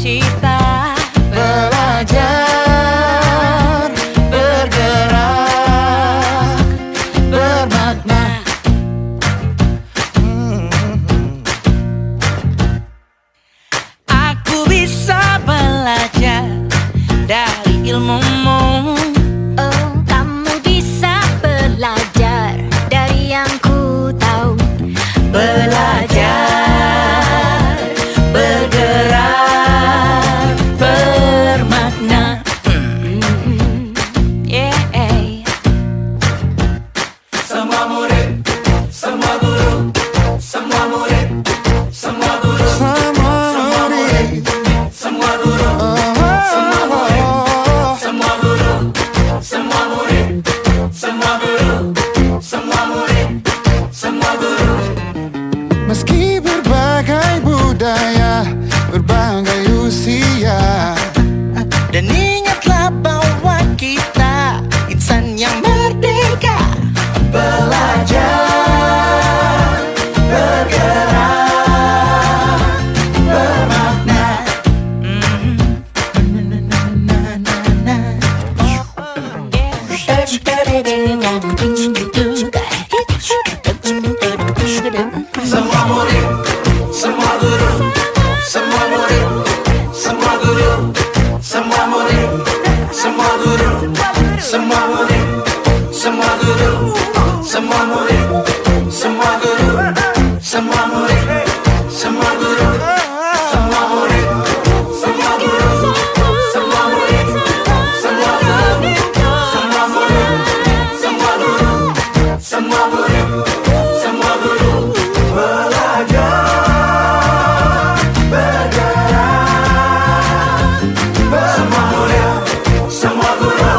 kita belajar, bergerak, bermakna. Aku bisa belajar dari ilmumu. Oh, kamu bisa belajar dari yang ku tahu. Belajar, bergerak, bermakna. Yeah. Semua murid, semua guru, semua murid, semua guru, semua murid, semua guru, semua murid, semua guru, semua murid, semua guru, semua murid, semua guru. Meski berbagai budaya, berbagai usia, Dan ingatlah bahwa kita insan yang merdeka. Belajar, bergerak, bermakna. Semua murid, semua guru, semua murid, semua guru, semua murid, semua guru, semua murid, semua guru, semua murid, semua guru, semua murid, semua guru, semua murid, semua guru, semua murid, semua guru, semua murid, semua guru, semua murid, semua guru. Belajar, bergerak, semua murid, semua guru.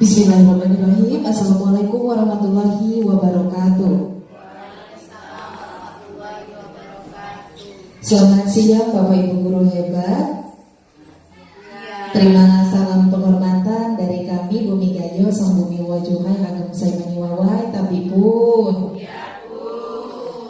Bismillahirrahmanirrahim. Assalamualaikum warahmatullahi wabarakatuh. Selamat siang Bapak Ibu guru hebat. Terima salam penghormatan dari kami Bumi Gayo Sang Bumi Wajuhai Ageng Saimani Wawai Tapi pun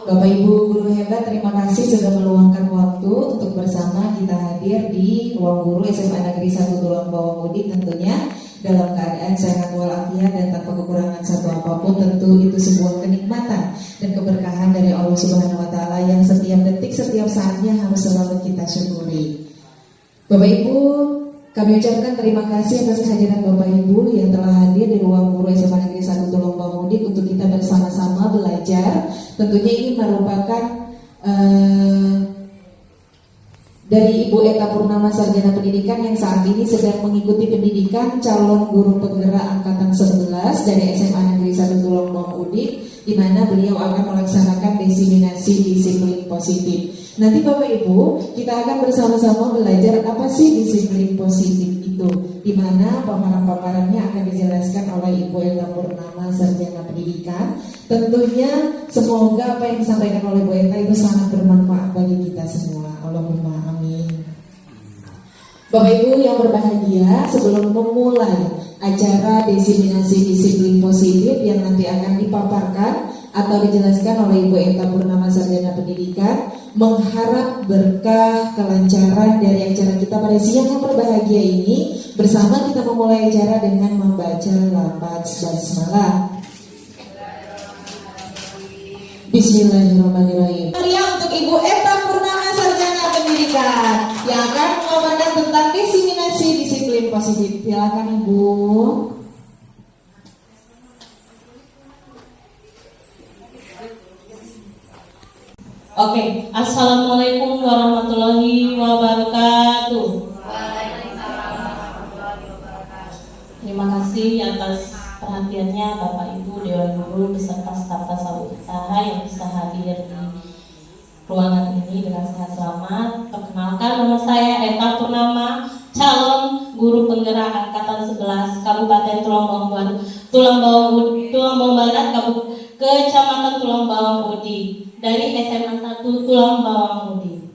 Bapak Ibu guru hebat, terima kasih sudah meluangkan waktu untuk bersama kita hadir di ruang guru SMA Negeri 1 Tulang Bawang Mudik, tentunya dalam keadaan sehat walafiat dan tanpa kekurangan satu apapun. Tentu itu sebuah kenikmatan dan keberkahan dari Allah Subhanahu wa Ta'ala yang setiap detik, setiap saatnya harus selalu kita syukuri. Bapak Ibu, kami ucapkan terima kasih atas kehadiran Bapak Ibu yang telah hadir di ruang guru SMA Negeri 1 Tulang Bawang Mudik untuk kita bersama-sama belajar. Tentunya ini merupakan dari Ibu Eta Purnama Sarjana Pendidikan yang saat ini sedang mengikuti pendidikan calon guru penggerak angkatan 11 dari SMA Negeri 1 Tulang Bawang Mudik, di mana beliau akan melaksanakan diseminasi disiplin positif. Nanti Bapak Ibu, kita akan bersama-sama belajar apa sih disiplin positif itu, di mana paparan-paparannya akan dijelaskan oleh Ibu Eta Purnama Sarjana Pendidikan. Tentunya semoga apa yang disampaikan oleh Bu Eta itu sangat bermanfaat bagi kita semua. Allahumma amin. Bapak Ibu yang berbahagia, sebelum memulai acara diseminasi disiplin positif yang nanti akan dipaparkan atau dijelaskan oleh Ibu Eta Purnama Sarjana Pendidikan, mengharap berkah kelancaran dari acara kita pada siang yang berbahagia ini, bersama kita memulai acara dengan membaca lafaz basmalah. Bismillahirrahmanirrahim. Meriah untuk Ibu Eta Purnama Sarjana Pendidikan yang akan mengomongkan tentang diseminasi disiplin positif. Silakan Ibu. Oke, Assalamualaikum warahmatullahi wabarakatuh. Terima kasih atas perhatiannya Bapak Ibu Dewan Guru beserta staf usaha yang bisa hadir di ruangan ini. ini dengan sehat selamat. Perkenalkan, nama saya Eta Purnama, calon guru penggerak angkatan 11 Kabupaten Tulang Bawang Barat, Kecamatan Tulang Bawang Udi, dari SMA 1 Tulang Bawang Udi.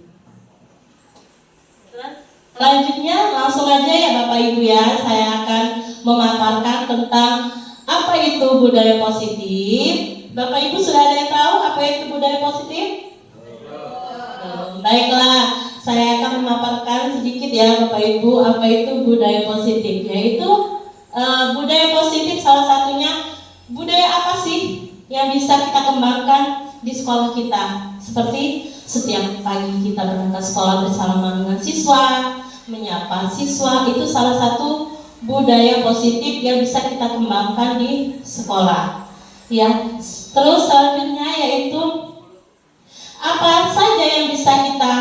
Selanjutnya langsung aja ya Bapak Ibu ya, saya akan memaparkan tentang apa itu budaya positif. Bapak Ibu sudah ada yang tahu apa itu budaya positif? Baiklah, saya akan memaparkan sedikit ya Bapak Ibu apa itu budaya positif. Yaitu budaya positif salah satunya budaya apa sih yang bisa kita kembangkan di sekolah kita. Seperti setiap pagi kita berangkat sekolah bersama dengan siswa, menyapa siswa, itu salah satu budaya positif yang bisa kita kembangkan di sekolah. Ya, terus selanjutnya yaitu apa saja yang bisa kita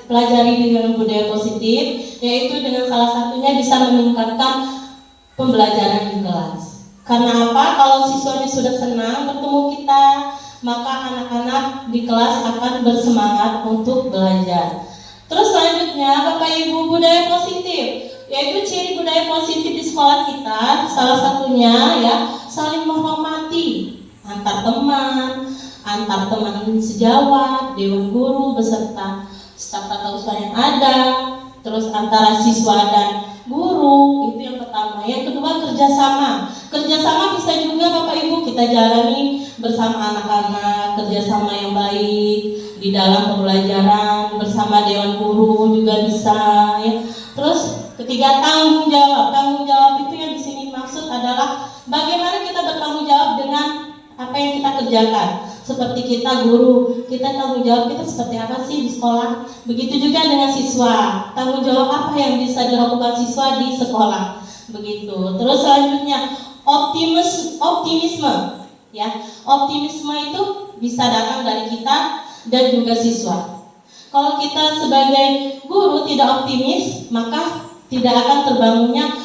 pelajari dengan budaya positif, yaitu dengan salah satunya bisa meningkatkan pembelajaran di kelas. Karena apa? Kalau siswanya sudah senang bertemu kita, maka anak-anak di kelas akan bersemangat untuk belajar. Terus selanjutnya Bapak Ibu, budaya positif, yaitu ciri budaya positif di sekolah kita, salah satunya ya saling menghormati antar teman sejawat, dewan guru beserta staf tata usaha yang ada, terus antara siswa dan guru, itu yang pertama. Yang kedua, kerjasama bisa juga Bapak Ibu kita jalani bersama anak-anak, kerjasama yang baik di dalam pembelajaran bersama dewan guru juga bisa ya. Terus ketiga, tanggung jawab itu yang di sini maksud adalah bagaimana kita bertanggung jawab dengan apa yang kita kerjakan. Seperti kita guru, kita tanggung jawab kita seperti apa sih di sekolah. Begitu juga dengan siswa, tanggung jawab apa yang bisa dilakukan siswa di sekolah. Begitu. Terus selanjutnya optimisme ya. Optimisme itu bisa datang dari kita dan juga siswa. Kalau kita sebagai guru tidak optimis, maka tidak akan terbangunnya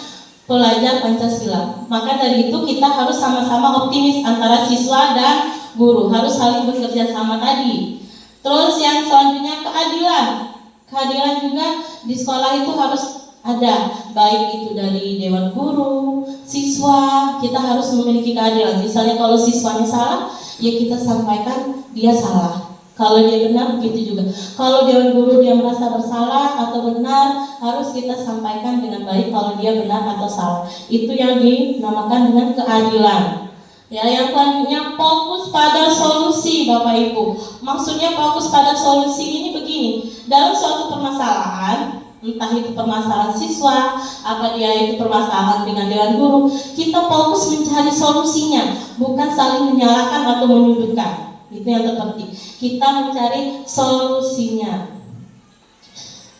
pelajar Pancasila. Maka dari itu kita harus sama-sama optimis antara siswa dan guru, harus saling bekerja sama tadi. Terus yang selanjutnya keadilan juga di sekolah itu harus ada, baik itu dari dewan guru, siswa, kita harus memiliki keadilan. Misalnya kalau siswanya salah, ya kita sampaikan dia salah. Kalau dia benar, begitu juga. Kalau dewan guru dia merasa bersalah atau benar, harus kita sampaikan dengan baik kalau dia benar atau salah. Itu yang dinamakan dengan keadilan. Ya, yang selanjutnya fokus pada solusi Bapak Ibu. Maksudnya fokus pada solusi ini begini. Dalam suatu permasalahan, entah itu permasalahan siswa, apa dia itu permasalahan dengan dewan guru, kita fokus mencari solusinya, bukan saling menyalahkan atau menyudutkan. Itu yang terpenting. Kita mencari solusinya.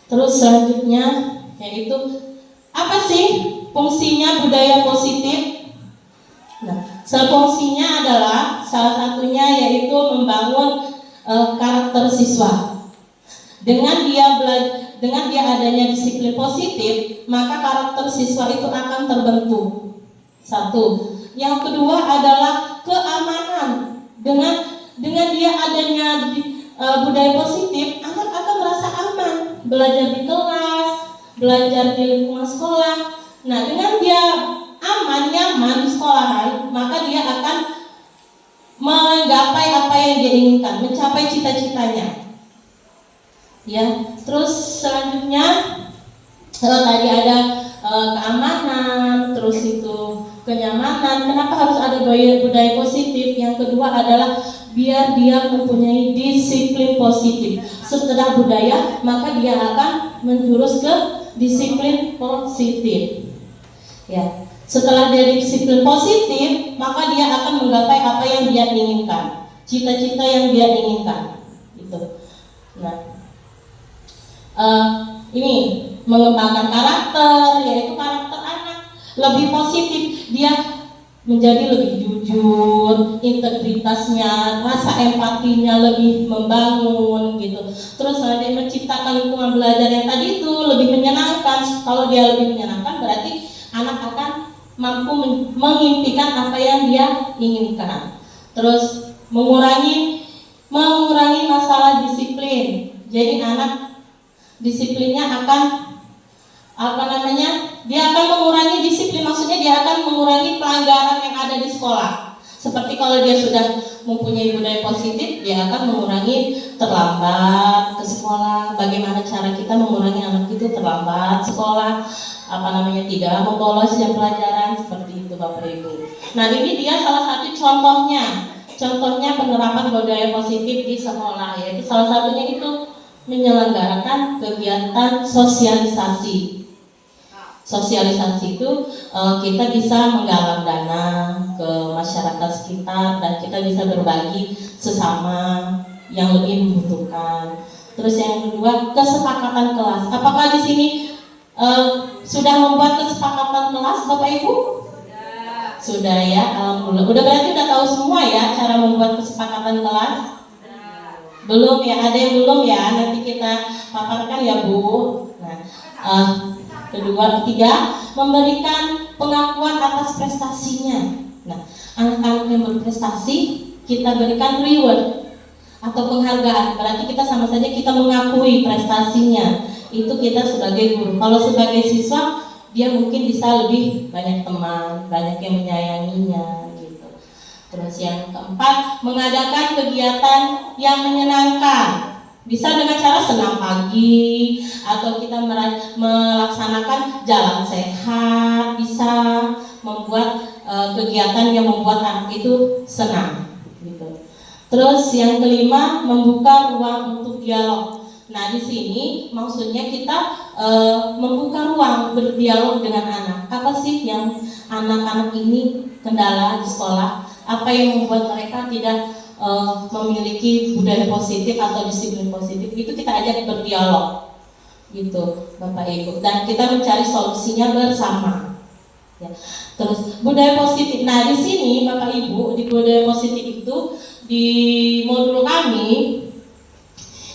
Terus selanjutnya yaitu apa sih fungsinya budaya positif? Nah, fungsinya adalah salah satunya yaitu membangun karakter siswa. Dengan dia adanya disiplin positif, maka karakter siswa itu akan terbentuk. Satu. Yang kedua adalah keamanan. Dengan dia adanya budaya positif, anak akan merasa aman belajar di kelas, belajar di lingkungan sekolah. Nah, dengan dia aman, nyaman di sekolahan, maka dia akan menggapai apa yang dia inginkan, mencapai cita-citanya. Ya, terus selanjutnya tadi ada keamanan, terus itu kenyamanan. Kenapa harus ada budaya positif? Yang kedua adalah biar dia mempunyai disiplin positif. Setelah budaya, maka dia akan menjurus ke disiplin positif. Ya, setelah dia disiplin positif, maka dia akan menggapai apa yang dia inginkan, cita-cita yang dia inginkan. Gitu. Nah, ini mengembangkan karakter, yaitu karakter anak lebih positif. Dia menjadi lebih jujur, integritasnya, rasa empatinya lebih membangun gitu. Terus dia menciptakan lingkungan belajar yang tadi itu lebih menyenangkan. Kalau dia lebih menyenangkan, berarti anak akan mampu mengimpikan apa yang dia inginkan. Terus mengurangi masalah disiplin. Jadi anak disiplinnya akan dia akan mengurangi disiplin, maksudnya dia akan mengurangi pelanggaran yang ada di sekolah. Seperti kalau dia sudah mempunyai budaya positif, dia akan mengurangi terlambat ke sekolah. Bagaimana cara kita mengurangi anak itu terlambat sekolah, tidak membolos jam pelajaran, seperti itu Bapak Ibu. Nah, ini dia salah satu contohnya penerapan budaya positif di sekolah, yaitu salah satunya itu menyelenggarakan kegiatan sosialisasi. Sosialisasi itu kita bisa menggalang dana ke masyarakat sekitar dan kita bisa berbagi sesama yang lebih membutuhkan. Terus yang kedua, kesepakatan kelas. Apakah di sini sudah membuat kesepakatan kelas Bapak Ibu? Sudah ya, alhamdulillah. Udah berarti udah tahu semua ya cara membuat kesepakatan kelas? Belum ya, ada yang belum ya, nanti kita paparkan ya Bu. Nah, kedua, ketiga, memberikan pengakuan atas prestasinya. Nah, anak-anak yang berprestasi kita berikan reward atau penghargaan. Berarti kita sama saja kita mengakui prestasinya. Itu kita sebagai guru. Kalau sebagai siswa, dia mungkin bisa lebih banyak teman, banyak yang menyayanginya gitu. Terus yang keempat, mengadakan kegiatan yang menyenangkan. Bisa dengan cara senam pagi, atau kita melaksanakan jalan sehat, bisa membuat kegiatan yang membuat anak itu senang gitu. Terus yang kelima, membuka ruang untuk dialog. Nah, di sini maksudnya kita membuka ruang berdialog dengan anak. Apa sih yang anak-anak ini kendala di sekolah? Apa yang membuat mereka tidak memiliki budaya positif atau disiplin positif? Itu kita ajak berdialog gitu Bapak Ibu, dan kita mencari solusinya bersama ya. Terus budaya positif. Nah, di sini Bapak Ibu, di budaya positif itu di modul kami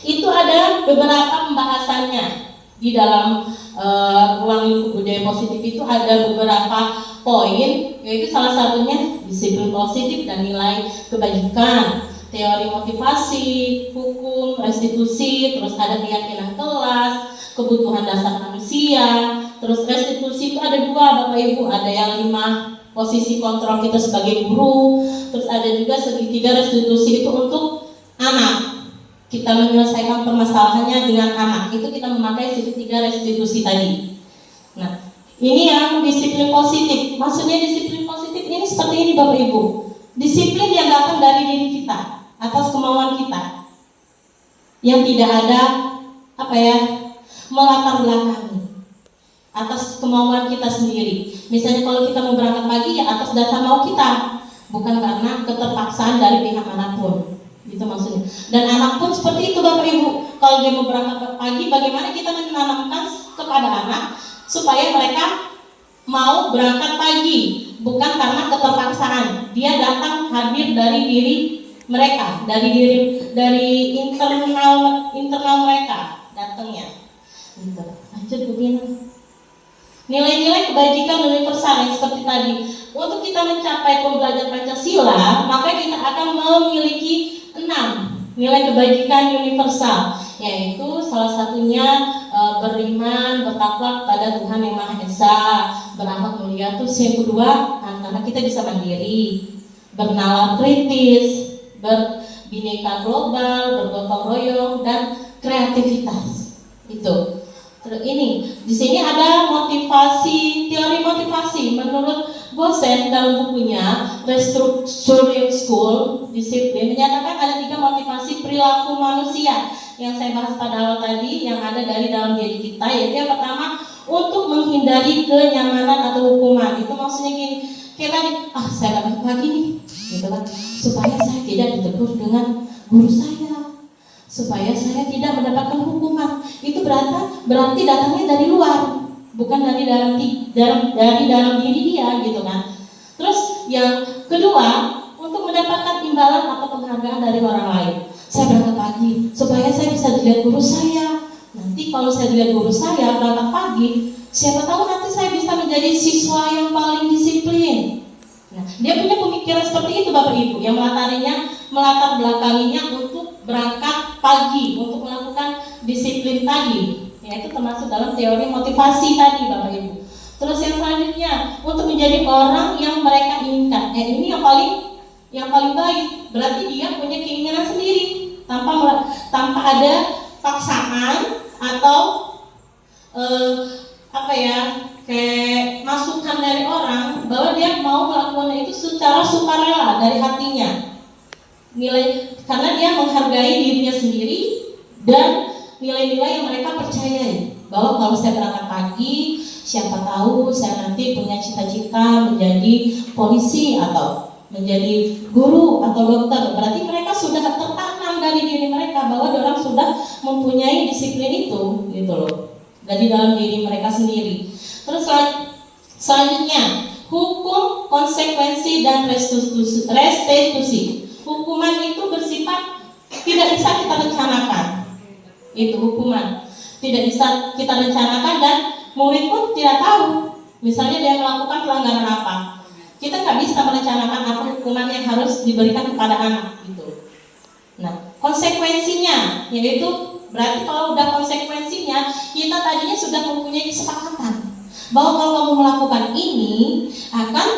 itu ada beberapa pembahasannya. Di dalam ruang lingkup budaya positif itu ada beberapa poin, yaitu salah satunya disiplin positif dan nilai kebajikan, teori motivasi, hukum, restitusi, terus ada keyakinan kelas, kebutuhan dasar manusia. Terus restitusi itu ada dua Bapak Ibu, ada yang 5 posisi kontrol kita sebagai guru, terus ada juga segitiga restitusi itu untuk anak. Kita menyelesaikan permasalahannya dengan anak, itu kita memakai segitiga restitusi tadi. Nah, ini yang disiplin positif. Maksudnya disiplin positif ini seperti ini Bapak Ibu. Disiplin yang datang dari diri kita, atas kemauan kita, yang tidak ada melatar belakangi, atas kemauan kita sendiri. Misalnya kalau kita mau berangkat pagi ya atas dasar mau kita, bukan karena keterpaksaan dari pihak manapun. Itu maksudnya. Dan anak pun seperti itu Bapak Ibu. Kalau dia mau berangkat pagi, bagaimana kita menanamkan kepada anak supaya mereka mau berangkat pagi, bukan karena keterpaksaan. Dia datang hadir dari diri mereka, dari internal mereka datangnya. Gitu. Lanjut begini. Nilai-nilai kebajikan universal yang seperti tadi. Untuk kita mencapai pembelajaran Pancasila, maka kita akan memiliki 6 nilai kebajikan universal, yaitu salah satunya beriman, bertakwa kepada Tuhan Yang Maha Esa, berakhlak mulia. Terus yang kedua, karena kita bisa mandiri, bernalar kritis, berbineka global, bergotong royong, dan kreativitas. Itu. Terus ini di sini ada motivasi, teori motivasi menurut Gosen dalam bukunya Restructuring School Disiplin menyatakan ada 3 motivasi perilaku manusia yang saya bahas pada awal tadi, yang ada dari dalam diri kita, yaitu yang pertama untuk menghindari kenyamanan atau hukuman. Itu maksudnya gini, kayak tadi, saya dapat pagi nih, gitu kan, supaya saya tidak ditegur dengan guru saya, supaya saya tidak mendapatkan hukuman. Itu berarti datangnya dari luar, bukan dari dalam diri dia, gitu kan. Terus yang kedua, untuk mendapatkan imbalan atau penghargaan dari orang lain. Saya berangkat pagi supaya saya bisa dilihat guru saya. Nanti kalau saya dilihat guru saya berangkat pagi, siapa tahu nanti saya bisa menjadi siswa yang paling disiplin. Nah, dia punya pemikiran seperti itu Bapak Ibu, yang melatar belakanginya untuk berangkat pagi, untuk melakukan melakukan disiplin tadi, yaitu termasuk dalam teori motivasi tadi Bapak Ibu. Terus yang selanjutnya, untuk menjadi orang yang mereka inginkan. Ini yang paling baik, berarti dia punya keinginan sendiri tanpa ada paksaan atau kayak masukan dari orang bahwa dia mau melakukan itu secara sukarela dari hatinya. Karena dia menghargai dirinya sendiri dan nilai-nilai yang mereka percayai, bahwa kalau saya berangkat pagi, siapa tahu saya nanti punya cita-cita menjadi polisi atau menjadi guru atau dokter. Berarti mereka sudah tertanam dari diri mereka bahwa orang sudah mempunyai disiplin itu, gitu loh, dari dalam diri mereka sendiri. Terus selanjutnya, hukum, konsekuensi, dan restitusi. Hukuman itu bersifat tidak bisa kita rencanakan. Itu hukuman tidak bisa kita rencanakan dan murid pun tidak tahu. Misalnya dia melakukan pelanggaran apa, kita nggak bisa merencanakan apa hukuman yang harus diberikan kepada anak gitu. Nah, konsekuensinya yaitu berarti kalau udah konsekuensinya, kita tadinya sudah mempunyai kesepakatan bahwa kalau kamu melakukan ini akan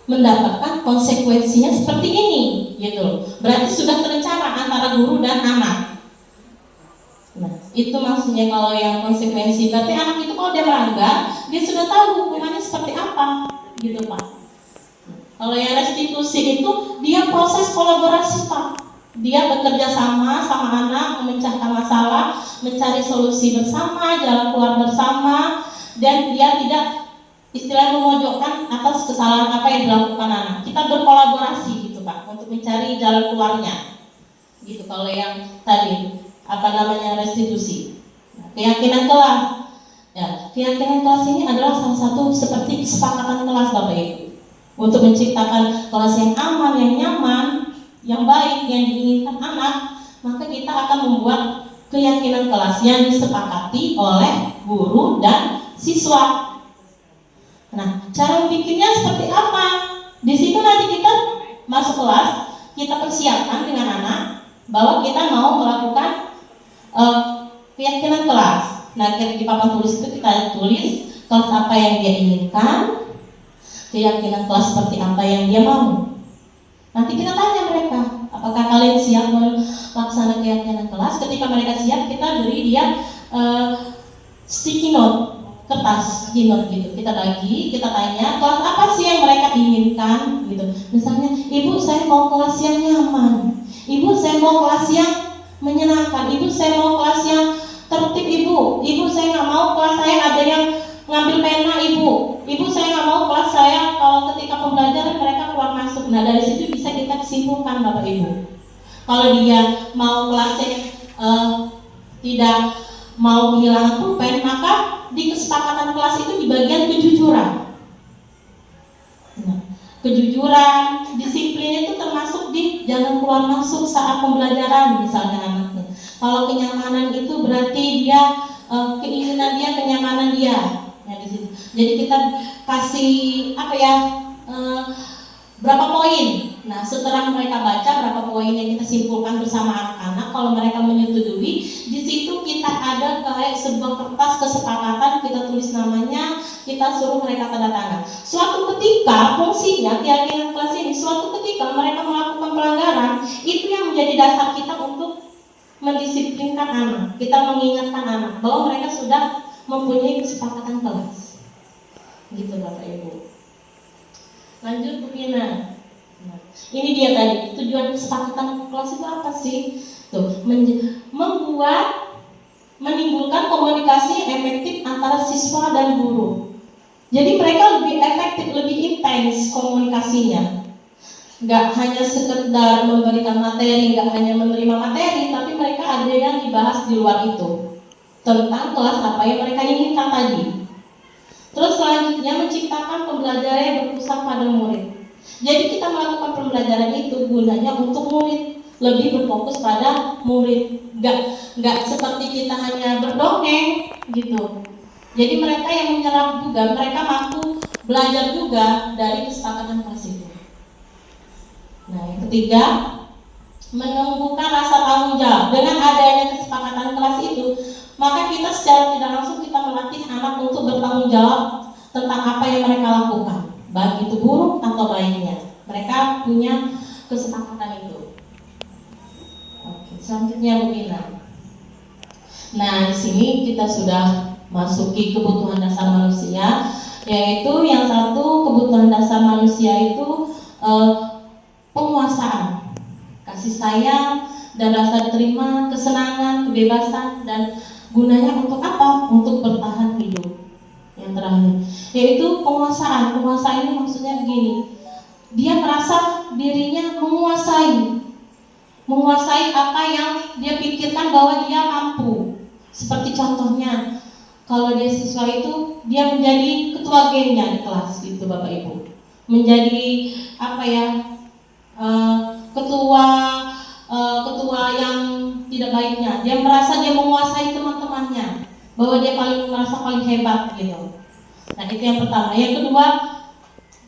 mendapatkan konsekuensinya seperti ini, gitu. Berarti sudah terencana antara guru dan anak. Nah, itu maksudnya kalau yang konsekuensi. Berarti anak itu kalau dia melanggar, dia sudah tahu hukumannya seperti apa, gitu Pak. Kalau yang restitusi itu dia proses kolaborasi Pak. Dia bekerja sama anak, memecahkan masalah, mencari solusi bersama, jalan keluar bersama, dan dia tidak istilahnya memojokkan atas kesalahan apa yang dilakukan anak. Kita berkolaborasi gitu Pak untuk mencari jalan keluarnya. Gitu kalau yang tadi restitusi. Nah, keyakinan kelas. Ya, keyakinan kelas ini adalah salah satu seperti kesepakatan kelas Bapak Ibu untuk menciptakan kelas yang aman, yang nyaman, yang baik, yang diinginkan anak. Maka kita akan membuat keyakinan kelas yang disepakati oleh guru dan siswa. Nah, cara bikinnya seperti apa? Di situ nanti kita masuk kelas, kita persiapkan dengan anak bahwa kita mau melakukan keyakinan kelas. Nah, di papan tulis itu kita tulis kelas apa yang dia inginkan, keyakinan kelas seperti apa yang dia mau. Nanti kita tanya mereka, apakah kalian siap melaksanakan keyakinan kelas? Ketika mereka siap, kita beri dia sticky note, kertas note gitu. Kita bagi, kita tanya kelas apa sih yang mereka inginkan gitu. Misalnya, ibu saya mau kelas yang nyaman, ibu saya mau kelas yang menyenangkan, ibu saya mau kelas yang tertib, ibu saya nggak mau kelas saya ada yang ngambil pena, ibu saya nggak mau kelas saya kalau ketika pembelajaran mereka keluar masuk. Nah, dari situ bisa kita simpulkan Bapak Ibu. Kalau dia mau kelasnya tidak mau kehilangan pulpen, maka di kesepakatan kelas itu di bagian kejujuran. Nah, kejujuran, disiplin itu termasuk di jalan keluar masuk saat pembelajaran misalnya anaknya. Kalau kenyamanan itu berarti dia keinginan dia, kenyamanan dia. Ya, di situ. Jadi kita kasih berapa poin. Nah, setelah mereka baca berapa poin yang kita simpulkan bersama anak-anak, kalau mereka menyetujui, di situ kita ada kayak sebuah kertas kesepakatan, kita tulis namanya, kita suruh mereka tanda tangan. Suatu ketika fungsinya keyakinan kelas ini, suatu ketika mereka melakukan pelanggaran, itu yang menjadi dasar kita untuk mendisiplinkan anak. Kita mengingatkan anak bahwa mereka sudah mempunyai kesepakatan kelas. Gitu Bapak Ibu. Lanjut Bu Pina. Nah, ini dia tadi tujuan kesepakatan kelas itu apa sih? Tuh, menimbulkan komunikasi yang efektif antara siswa dan guru. Jadi mereka lebih efektif, lebih intens komunikasinya. Nggak hanya sekedar memberikan materi, nggak hanya menerima materi, tapi mereka ada yang dibahas di luar itu tentang kelas apa yang mereka inginkan tadi. Terus selanjutnya menciptakan pembelajaran yang berpusat pada murid. Jadi kita melakukan pembelajaran itu gunanya untuk murid, lebih berfokus pada murid. Nggak seperti kita hanya berdongeng gitu. Jadi mereka yang menyerap juga, mereka mampu belajar juga dari kesepakatan kelas itu. Nah, yang ketiga, menumbuhkan rasa tanggung jawab. Dengan adanya kesepakatan kelas itu, kita secara tidak langsung kita melatih anak untuk bertanggung jawab tentang apa yang mereka lakukan, baik itu buruk atau baiknya. Mereka punya kesepakatan itu. Oke, selanjutnya Bu Ina. Nah, di sini kita sudah masuki kebutuhan dasar manusia, yaitu yang satu kebutuhan dasar manusia itu penguasaan, kasih sayang dan rasa terima, kesenangan, kebebasan, dan gunanya untuk apa? Untuk bertahan hidup. Yang terakhir, yaitu penguasaan. Penguasaan ini maksudnya begini, dia merasa dirinya menguasai apa yang dia pikirkan bahwa dia mampu. Seperti contohnya, kalau dia siswa itu dia menjadi ketua gengnya di kelas gitu Bapak Ibu, menjadi apa ya, ketua yang tidak baiknya. Dia merasa dia menguasai teman-temannya, bahwa dia merasa paling hebat gitu. Nah, itu yang pertama. Yang kedua,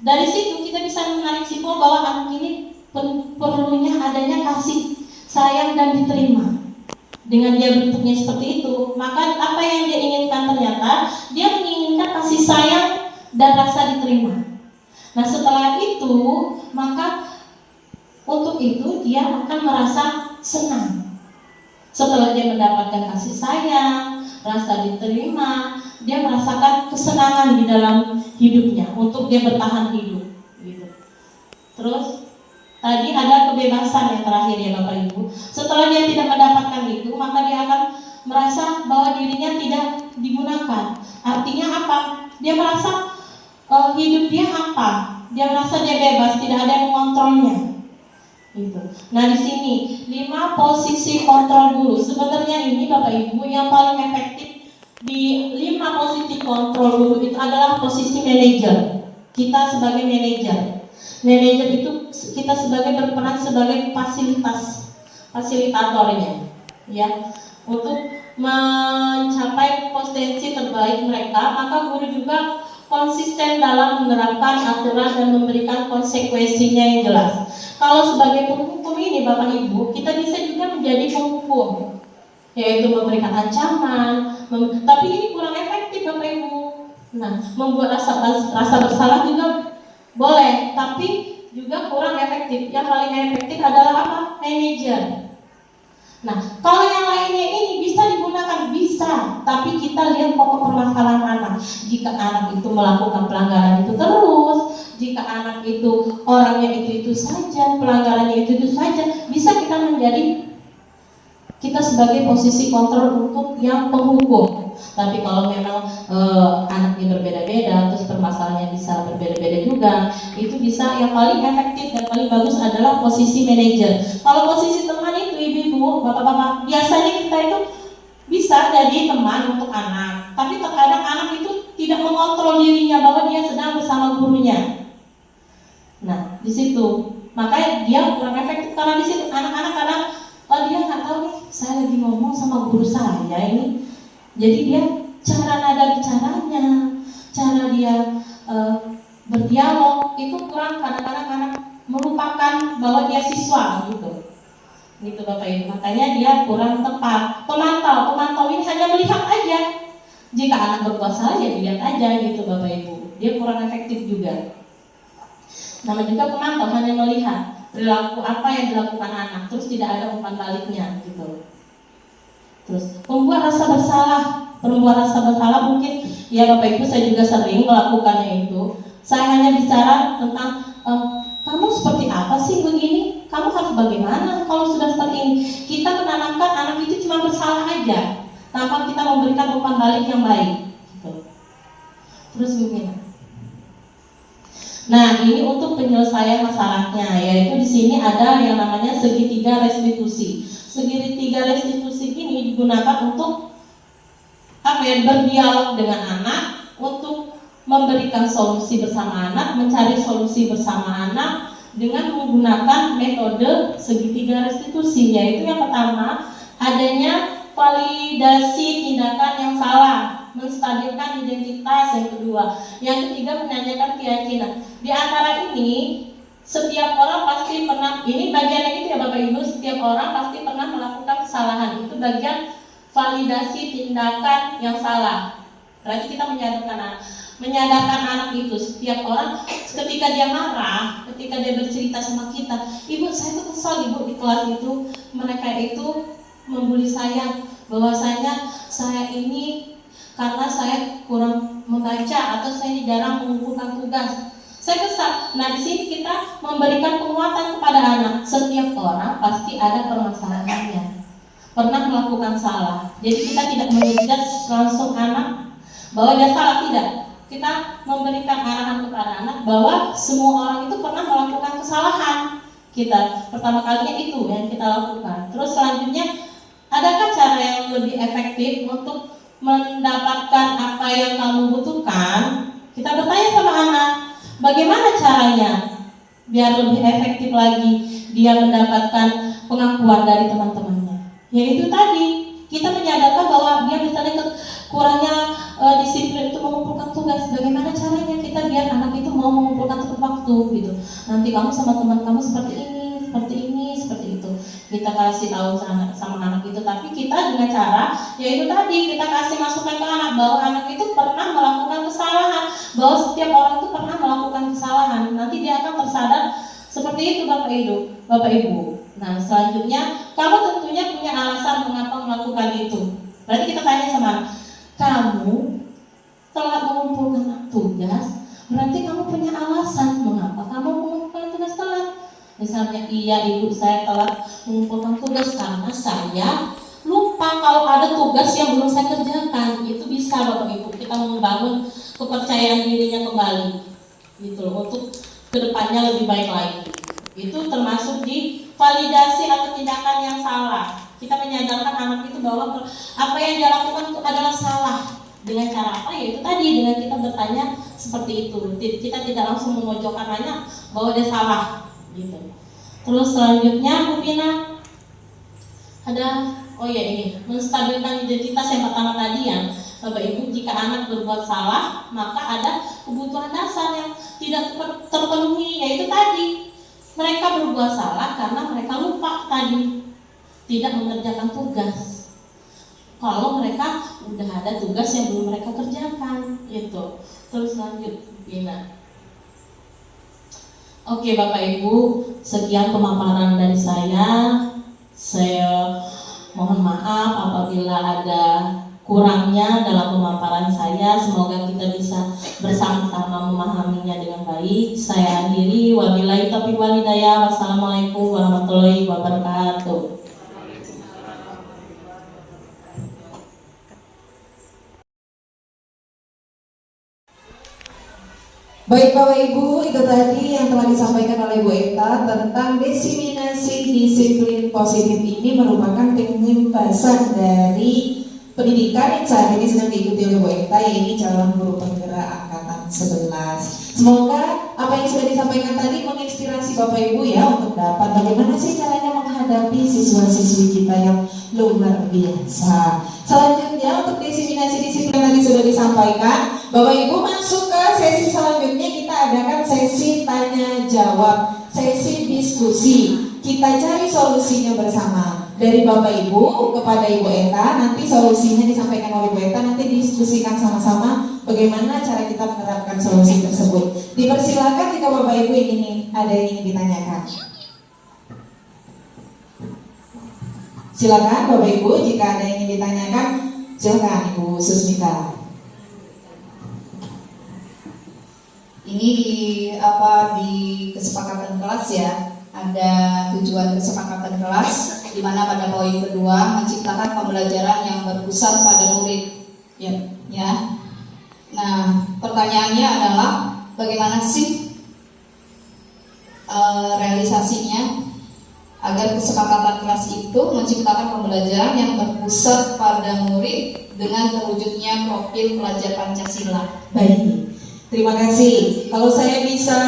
dari situ kita bisa menarik simpul bahwa anak ini perlunya adanya kasih sayang dan diterima. Dengan dia bentuknya seperti itu, maka apa yang dia inginkan ternyata dia menginginkan kasih sayang dan rasa diterima. Nah, setelah itu maka untuk itu dia akan merasa senang. Setelah dia mendapatkan kasih sayang, rasa diterima, dia merasakan kesenangan di dalam hidupnya untuk dia bertahan hidup gitu. Terus tadi ada kebebasan yang terakhir ya Bapak Ibu. Setelah dia tidak mendapatkan itu, maka dia akan merasa bahwa dirinya tidak digunakan. Artinya apa? Dia merasa hidup dia apa? Dia merasa dia bebas, tidak ada yang mengontrolnya. Gitu. Nah, di sini 5 posisi kontrol dulu. Sebenarnya ini Bapak Ibu yang paling efektif di 5 posisi kontrol dulu itu adalah posisi manajer. Kita sebagai manajer. Manajer itu kita berperan sebagai fasilitatornya, ya, untuk mencapai potensi terbaik mereka. Maka guru juga konsisten dalam menerapkan aturan dan memberikan konsekuensinya yang jelas. Kalau sebagai penghukum ini Bapak Ibu, kita bisa juga menjadi penghukum, yaitu memberikan ancaman, tapi ini kurang efektif Bapak Ibu. Nah, membuat rasa bersalah juga boleh, tapi juga kurang efektif. Yang paling efektif adalah apa? Manajer. Nah, kalau yang lainnya ini bisa digunakan, bisa, tapi kita lihat pokok permasalahan anak. Jika anak itu melakukan pelanggaran itu terus, jika anak itu orangnya itu saja, pelanggarannya itu saja, bisa kita menjadi kita sebagai posisi kontrol untuk yang penghukum. Tapi kalau memang anaknya berbeda-beda, terus permasalahannya bisa berbeda-beda juga, itu bisa yang paling efektif dan paling bagus adalah posisi manajer. Kalau posisi teman itu ibu-ibu, bapak-bapak, biasanya kita itu bisa jadi teman untuk anak, tapi terkadang anak itu tidak mengontrol dirinya bahwa dia sedang bersama gurunya. Nah, di situ makanya dia kurang efektif karena di situ anak-anak kadang dia nggak tahu nih, saya lagi ngomong sama guru saya ini. Jadi dia cara nada bicaranya, cara dia berdialog itu kurang, kadang-kadang anak melupakan bahwa dia siswa gitu. Gitu Bapak Ibu. Makanya dia kurang tepat. Pemantau ini hanya melihat aja. Jika anak berbuat salah ya dilihat aja gitu Bapak Ibu. Dia kurang efektif juga. Nama juga pemantau, hanya melihat perilaku apa yang dilakukan anak, terus tidak ada umpan baliknya gitu. Terus membuat rasa bersalah mungkin ya Bapak Ibu, saya juga sering melakukannya itu. Saya hanya bicara tentang kamu seperti apa sih begini, kamu harus bagaimana kalau sudah seperti ini. Kita menanamkan anak itu cuma bersalah aja tanpa kita memberikan umpan balik yang baik gitu. Terus begini. Nah, ini untuk penyelesaian masalahnya, yaitu di sini ada yang namanya segitiga restitusi. Segitiga restitusi ini digunakan untuk berdialog dengan anak, untuk memberikan solusi bersama anak, mencari solusi bersama anak dengan menggunakan metode segitiga restitusi. Yaitu yang pertama, adanya validasi tindakan yang salah, menstabilkan identitas. Yang kedua, yang ketiga, menanyakan keyakinan. Di antara ini setiap orang pasti pernah, ini bagian yang itu ya Bapak Ibu, setiap orang pasti pernah melakukan kesalahan. Itu bagian validasi tindakan yang salah. Berarti kita menyadarkan anak itu. Setiap orang ketika dia marah, ketika dia bercerita sama kita, ibu saya tuh kesal ibu di kelas itu, mereka itu membuli saya, bahwasanya saya ini karena saya kurang membaca atau saya ini jarang mengumpulkan tugas. Saya kesal. Nah, di sini kita memberikan penguatan kepada anak. Setiap orang pasti ada permasalahannya, pernah melakukan salah. Jadi kita tidak menjudge langsung anak bahwa dia salah, tidak. Kita memberikan arahan kepada anak bahwa semua orang itu pernah melakukan kesalahan. Kita pertama kalinya itu yang kita lakukan. Terus selanjutnya, adakah cara yang lebih efektif untuk mendapatkan apa yang kamu butuhkan? Kita bertanya sama anak, bagaimana caranya biar lebih efektif lagi dia mendapatkan pengakuan dari teman-temannya? Yaitu tadi, kita menyadarkan bahwa dia misalnya kurangnya disiplin untuk mengumpulkan tugas. Bagaimana caranya kita biar anak itu mau mengumpulkan tepat waktu gitu. Nanti kamu sama teman kamu seperti ini, seperti itu. Kita kasih tahu sama anak itu, tapi kita dengan cara yaitu tadi kita kasih masukan ke anak bahwa anak itu pernah melakukan kesalahan, bahwa setiap orang itu pernah melakukan kesalahan. Nanti dia akan tersadar seperti itu Bapak Ibu. Nah, selanjutnya kamu tentunya punya alasan mengapa melakukan itu. Berarti kita tanya sama anak, kamu telah mengumpulkan tugas, berarti kamu punya alasan mengapa kamu mengumpulkan tugas telat. Misalnya, iya ibu saya telah mengumpulkan tugas karena saya lupa kalau ada tugas yang belum saya kerjakan. Itu bisa Bapak Ibu, kita membangun kepercayaan dirinya kembali gitu loh, untuk kedepannya lebih baik lagi. Itu termasuk di validasi atau tindakan yang salah. Kita menyadarkan anak itu bahwa apa yang dia lakukan itu adalah salah. Dengan cara apa? Yaitu tadi, dengan kita bertanya seperti itu. Kita tidak langsung memojokkan anak bahwa dia salah gitu. Terus selanjutnya Bu Pina ada ini menstabilkan identitas yang pertama tadi ya Bapak Ibu. Jika anak berbuat salah, maka ada kebutuhan dasar yang tidak terpenuhi, yaitu tadi mereka berbuat salah karena mereka lupa tadi, tidak mengerjakan tugas. Kalau mereka udah ada tugas yang belum mereka kerjakan gitu. Terus lanjut Pina. Oke Bapak Ibu, sekian pemaparan dari saya. Saya mohon maaf apabila ada kurangnya dalam pemaparan saya. Semoga kita bisa bersama-sama memahaminya dengan baik. Saya akhiri, wabillahi taufiq wal hidayah. Wassalamualaikum warahmatullahi wabarakatuh. Baik Bapak Ibu, itu tadi yang telah disampaikan oleh Bu Eta tentang diseminasi disiplin positif. Ini merupakan pengembasan dari pendidikan yang saat ini sedang diikuti oleh Bu Eta, yaitu calon guru penggerak angkatan 11. Semoga apa yang sudah disampaikan tadi menginspirasi Bapak Ibu ya, untuk dapat bagaimana sih caranya menghadapi siswa-siswi kita yang luar biasa. Selanjutnya, untuk diseminasi disiplin tadi sudah disampaikan, Bapak Ibu masuk ke sesi selanjutnya. Kita adakan sesi tanya jawab, sesi diskusi. Kita cari solusinya bersama dari Bapak Ibu kepada Ibu Eta. Nanti solusinya disampaikan oleh Ibu Eta, nanti diskusikan sama-sama bagaimana cara kita menerapkan solusi tersebut. Dipersilakan jika Bapak Ibu ada yang ingin ditanyakan. Silakan Bapak Ibu, jika ada yang ingin ditanyakan, silakan Ibu Susmita. Ini di kesepakatan kelas ya, ada tujuan kesepakatan kelas di mana pada poin kedua menciptakan pembelajaran yang berpusat pada murid. Ya. Nah, pertanyaannya adalah bagaimana sih realisasinya agar kesepakatan kelas itu menciptakan pembelajaran yang berpusat pada murid dengan terwujudnya profil pelajar Pancasila. Baik, terima kasih. Kalau saya bisa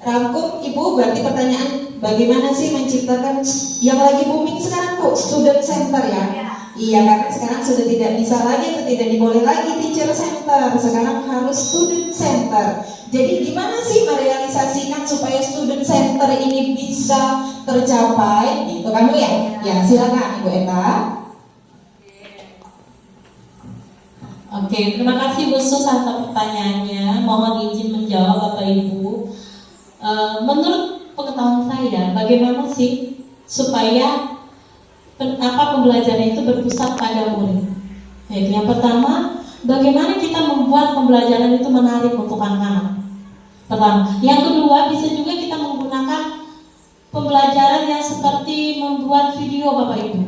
rangkum Ibu, berarti pertanyaan bagaimana sih menciptakan yang lagi booming sekarang Bu, student center ya? Iya, karena sekarang sudah tidak bisa lagi atau tidak diboleh lagi teacher center, sekarang harus student center. Jadi gimana sih merealisasikan supaya student center ini bisa tercapai gitu kan Bu ya? Ya, silakan Ibu Eta. Oke, terima kasih Bu Sus atas pertanyaannya. Mohon izin menjawab Bapak Ibu. Menurut pengetahuan saya, bagaimana sih supaya pembelajaran itu berpusat pada murid? Yaitu yang pertama, bagaimana kita membuat pembelajaran itu menarik untuk anak-anak? Pertama. Yang kedua, bisa juga kita menggunakan pembelajaran yang seperti membuat video Bapak Ibu.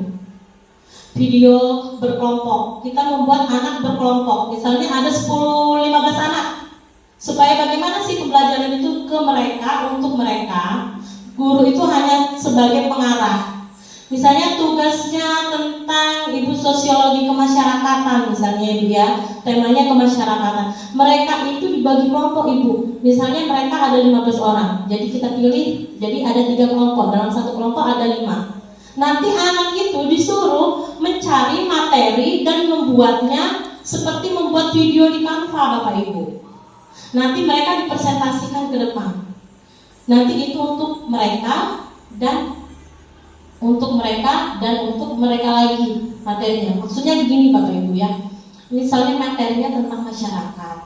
Video berkelompok. Kita membuat anak berkelompok. Misalnya ada 10-15 anak. Supaya bagaimana sih pembelajaran itu ke mereka, untuk mereka. Guru itu hanya sebagai pengarah. Misalnya tugasnya tentang Ibu sosiologi kemasyarakatan misalnya Ibu ya. Temanya kemasyarakatan. Mereka itu dibagi kelompok Ibu. Misalnya mereka ada 15 orang. Jadi kita pilih, jadi ada 3 kelompok. Dalam satu kelompok ada 5. Nanti anak itu disuruh mencari materi dan membuatnya seperti membuat video di Canva Bapak Ibu. Nanti mereka dipresentasikan ke depan. Nanti itu untuk mereka dan untuk mereka lagi materinya. Maksudnya begini Bapak Ibu ya. Misalnya materinya tentang masyarakat.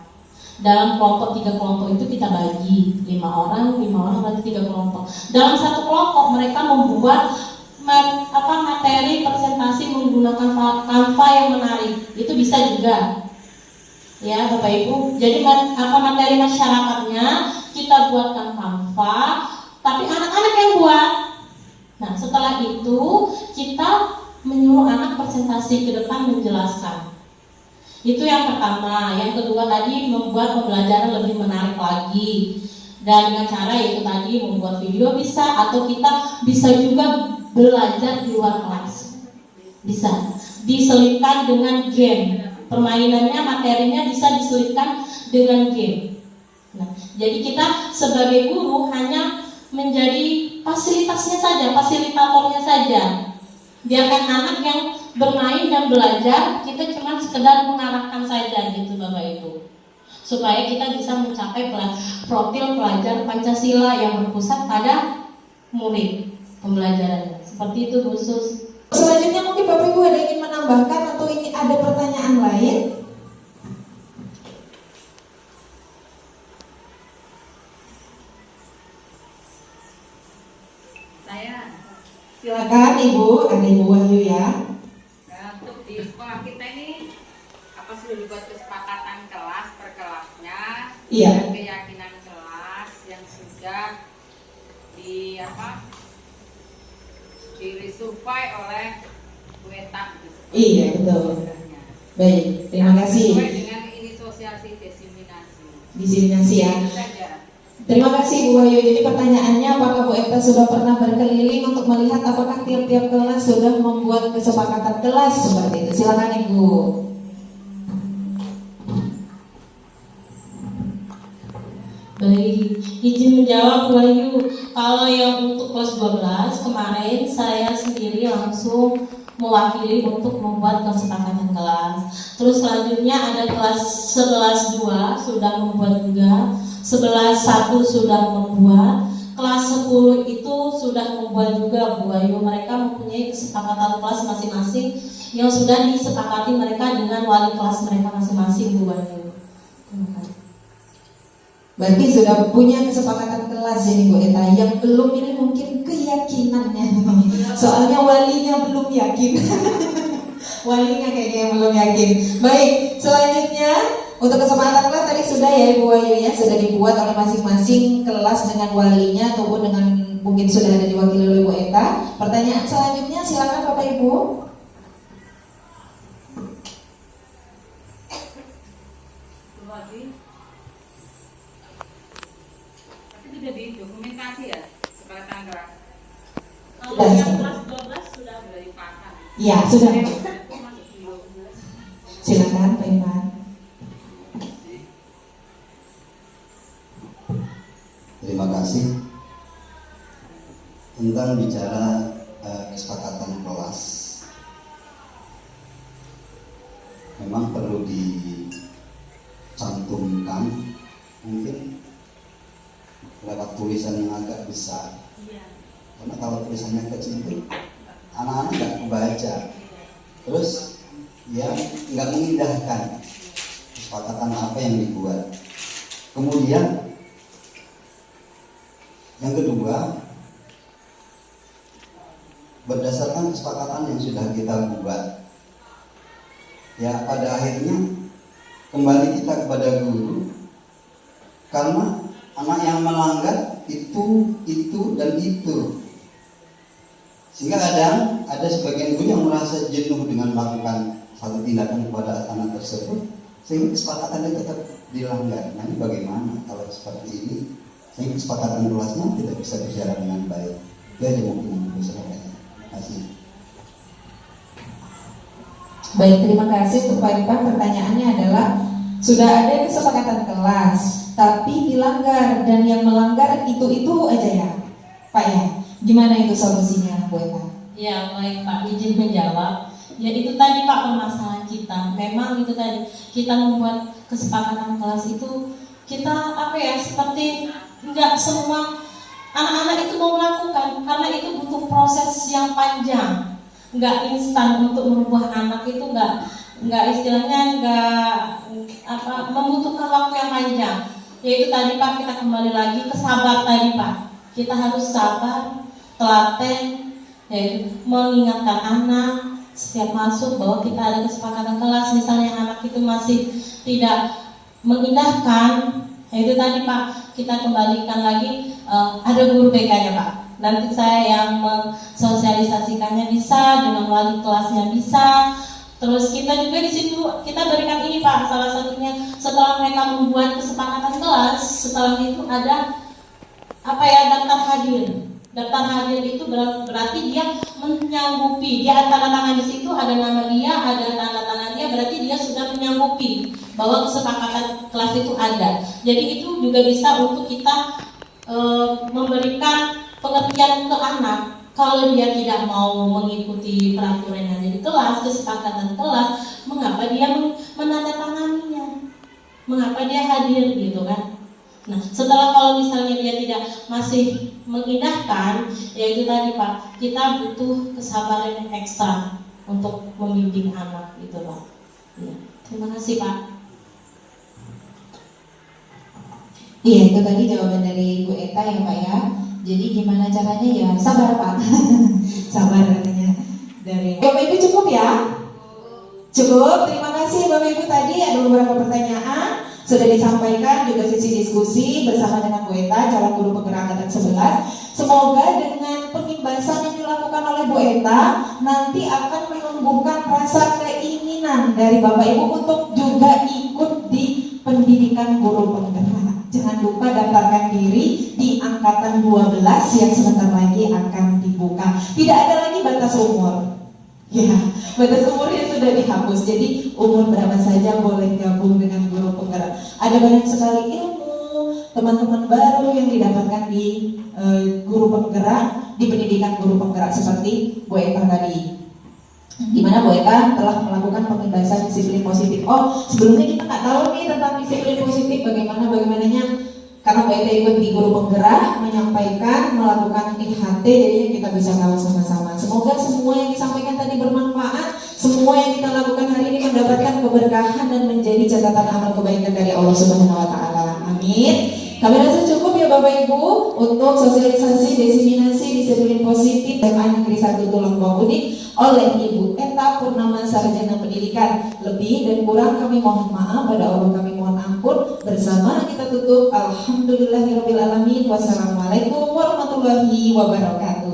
Dalam kelompok 3 kelompok itu kita bagi 5 orang berarti 3 kelompok. Dalam satu kelompok mereka membuat materi presentasi menggunakan Canva yang menarik. Itu bisa juga ya Bapak Ibu. Jadi materi masyarakatnya kita buatkan Canva, tapi anak-anak yang buat. Nah setelah itu kita menyuruh anak presentasi ke depan menjelaskan. Itu yang pertama. Yang kedua tadi membuat pembelajaran lebih menarik lagi. Dan dengan cara yaitu tadi membuat video bisa, atau kita bisa juga belajar di luar kelas. Bisa diselipkan dengan game. Permainannya, materinya bisa diselipkan dengan game. Nah, jadi kita sebagai guru hanya menjadi fasilitasnya saja, fasilitatornya saja. Biarkan anak yang bermain dan belajar, kita cuma sekedar mengarahkan saja gitu Bapak Ibu. Supaya kita bisa mencapai profil pelajar Pancasila yang berpusat pada murid pembelajarannya. Seperti itu Bu Sus. Selanjutnya mungkin Bapak Ibu ada ingin menambahkan atau ini ada pertanyaan lain? Saya Silakan Ibu, ada Ibu Wahyu ya. untuk di sekolah kita ini apa sudah dibuat kesepakatan kelas per kelasnya Iya. dan keyakinan kelas yang sudah disurvey oleh Bu Eta gitu. Iya betul. Baik, terima kasih. Sesuai dengan ini sosialisasi Diseminasi ya. itu saja. Terima kasih Bu Wahyu. Jadi pertanyaannya, apakah Bu Eta sudah pernah berkeliling untuk melihat apakah tiap-tiap kelas sudah membuat kesepakatan kelas seperti itu? Silakan Ibu. Baik, izin menjawab Bu Wahyu. Kalau yang untuk kelas 12 kemarin saya sendiri langsung mewakili untuk membuat kesepakatan kelas. Terus selanjutnya ada kelas 11-2 sudah membuat juga, 11-1 sudah membuat, kelas 10 itu sudah membuat juga Bu Wahyu. Mereka mempunyai kesepakatan kelas masing-masing yang sudah disepakati mereka dengan wali kelas mereka masing-masing Bu Wahyu. Terima kasih. Berarti sudah punya kesepakatan kelas ini Bu Eta. Yang belum ini mungkin keyakinannya. Soalnya walinya belum yakin. Walinya kayaknya belum yakin. Baik, selanjutnya untuk kesepakatan kelas tadi sudah ya Ibu Wahyu ya, sudah dibuat oleh masing-masing kelas dengan walinya ataupun dengan mungkin sudah ada diwakili oleh Bu Eta. Pertanyaan selanjutnya silakan Bapak Ibu. Tapi sudah didokumentasi ya kesepakatan kelas. Kalau yang kelas 12 sudah Dipasang. Ya, sudah. Itu masuk di 12. Silakan Pak Iman. Terima kasih. Tentang bicara kesepakatan kelas, memang perlu dicantumkan mungkin lewat tulisan yang agak besar. Karena kalau tulisannya kecil itu anak-anak nggak membaca, terus ya nggak mengindahkan. kesepakatan apa yang dibuat. Kemudian yang kedua, berdasarkan kesepakatan yang sudah kita buat, ya pada akhirnya kembali kita kepada guru, karena anak yang melanggar itu dan itu, sehingga kadang ada sebagian guru yang merasa jenuh dengan melakukan satu tindakan kepada anak tersebut, sehingga kesepakatannya tetap dilanggar. Nah, ini bagaimana kalau seperti ini, sehingga kesepakatan kelasnya tidak bisa berjalan dengan baik. Itu aja mungkin yang bisa saya katakan. Terima kasih. Baik, terima kasih untuk Pak Irfan. Pertanyaannya adalah, sudah ada kesepakatan kelas, tapi dilanggar, dan yang melanggar itu aja ya, Pak ya? Gimana itu solusinya, Bu Eta? Ya, baik Pak, izin menjawab. Ya itu tadi Pak permasalahan kita. Memang itu tadi, kita membuat kesepakatan kelas itu, kita seperti enggak semua anak-anak itu mau melakukan, karena itu butuh proses yang panjang. Enggak instan untuk merubah anak itu, enggak istilahnya membutuhkan waktu yang panjang. Yaitu tadi Pak, kita kembali lagi ke sabar tadi Pak. Kita harus sabar, telaten, yaitu mengingatkan anak setiap masuk bahwa kita ada kesepakatan kelas. Misalnya anak itu masih tidak mengindahkan, yaitu tadi Pak, kita kembalikan lagi, ada guru BK-nya Pak. Nanti saya yang mensosialisasikannya bisa, dengan wali kelasnya bisa. Terus kita juga di situ kita berikan ini Pak, salah satunya setelah mereka membuat kesepakatan kelas, setelah itu ada daftar hadir. Daftar hadir itu berarti dia menyanggupi, dia tanda tangan di situ, ada nama dia, ada tanda tangan dia, berarti dia sudah menyanggupi bahwa kesepakatan kelas itu ada. Jadi itu juga bisa untuk kita memberikan pengertian ke anak. Kalau dia tidak mau mengikuti peraturan yang ada di kelas, kesepakatan kelas, mengapa dia menandatanganinya? Mengapa dia hadir gitu kan? Nah, setelah kalau misalnya dia masih mengindahkan, ya itu tadi Pak, kita butuh kesabaran yang ekstra untuk membimbing anak gitu Pak. Ya, terima kasih Pak. Iya, itu tadi jawaban dari Bu Eta ya Pak ya. Jadi gimana caranya ya, sabar Pak. Sabar katanya dari Bapak Ibu. Cukup ya? Cukup, terima kasih Bapak Ibu. Tadi ada beberapa pertanyaan sudah disampaikan, juga sesi diskusi bersama dengan Bu Eta, calon guru penggerak angkatan 11. Semoga dengan pengimbasan yang dilakukan oleh Bu Eta nanti akan menumbuhkan rasa keinginan dari Bapak Ibu untuk juga ikut di pendidikan guru penggerak. Jangan lupa daftarkan diri di angkatan 12 yang sebentar lagi akan dibuka. Tidak ada lagi batas umur. Ya, batas umurnya sudah dihapus. Jadi umur berapa saja boleh gabung dengan guru penggerak. Ada banyak sekali ilmu, teman-teman baru yang didapatkan di guru penggerak, di pendidikan guru penggerak seperti Bu Eta tadi. Di mana Bu Eta telah melakukan pembebasan disiplin positif. Oh, sebelumnya kita nggak tahu nih tentang disiplin positif bagaimananya. Karena Bu Eta ikut di guru penggerak, menyampaikan, melakukan IHT, jadi kita bisa tahu sama-sama. Semoga semua yang disampaikan tadi bermanfaat, semua yang kita lakukan hari ini mendapatkan keberkahan dan menjadi catatan amal kebaikan dari Allah Subhanahu Wa Taala. Amin. Kami rasa cukup ya Bapak Ibu untuk sosialisasi desiminasi disiplin positif SMA Negeri 1 Tulangbong Udik oleh Ibu Eta Purnama Sarjana Pendidikan. Lebih dan kurang kami mohon maaf, pada Allah kami mohon ampun. Bersama kita tutup. Alhamdulillahirabbil alamin. Wassalamualaikum warahmatullahi wabarakatuh.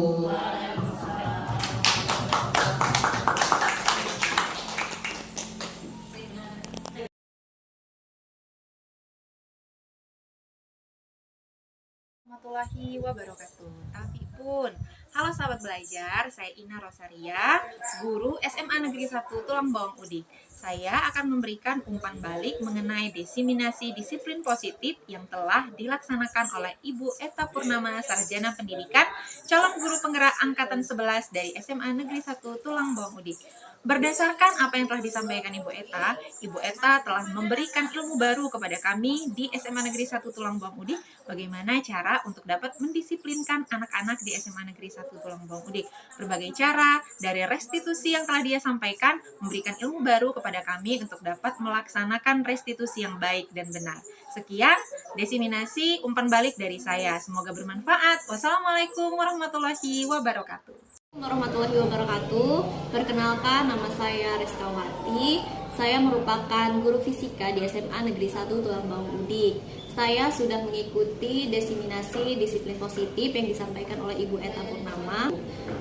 Warahmatullahi wabarakatuh. Tapi pun, halo sahabat belajar, saya Ina Rosaria, guru SMA Negeri 1 Tulangbong Udik. Saya akan memberikan umpan balik mengenai desiminasi disiplin positif yang telah dilaksanakan oleh Ibu Eta Purnama Sarjana Pendidikan, calon guru penggerak angkatan 11 dari SMA Negeri 1 Tulangbong Udik. Berdasarkan apa yang telah disampaikan Ibu Eta telah memberikan ilmu baru kepada kami di SMA Negeri 1 Tulangbong Udik, bagaimana cara untuk dapat mendisiplinkan anak-anak anak di SMA Negeri 1 Tulang Bawang Udik. Berbagai cara dari restitusi yang telah dia sampaikan memberikan ilmu baru kepada kami untuk dapat melaksanakan restitusi yang baik dan benar. Sekian desiminasi umpan balik dari saya. Semoga bermanfaat. Wassalamualaikum warahmatullahi wabarakatuh. Warahmatullahi wabarakatuh. Perkenalkan, nama saya Rizkawati. Saya merupakan guru fisika di SMA Negeri 1 Tulang Bawang Udik. Saya sudah mengikuti desiminasi disiplin positif yang disampaikan oleh Ibu Eta Purnama.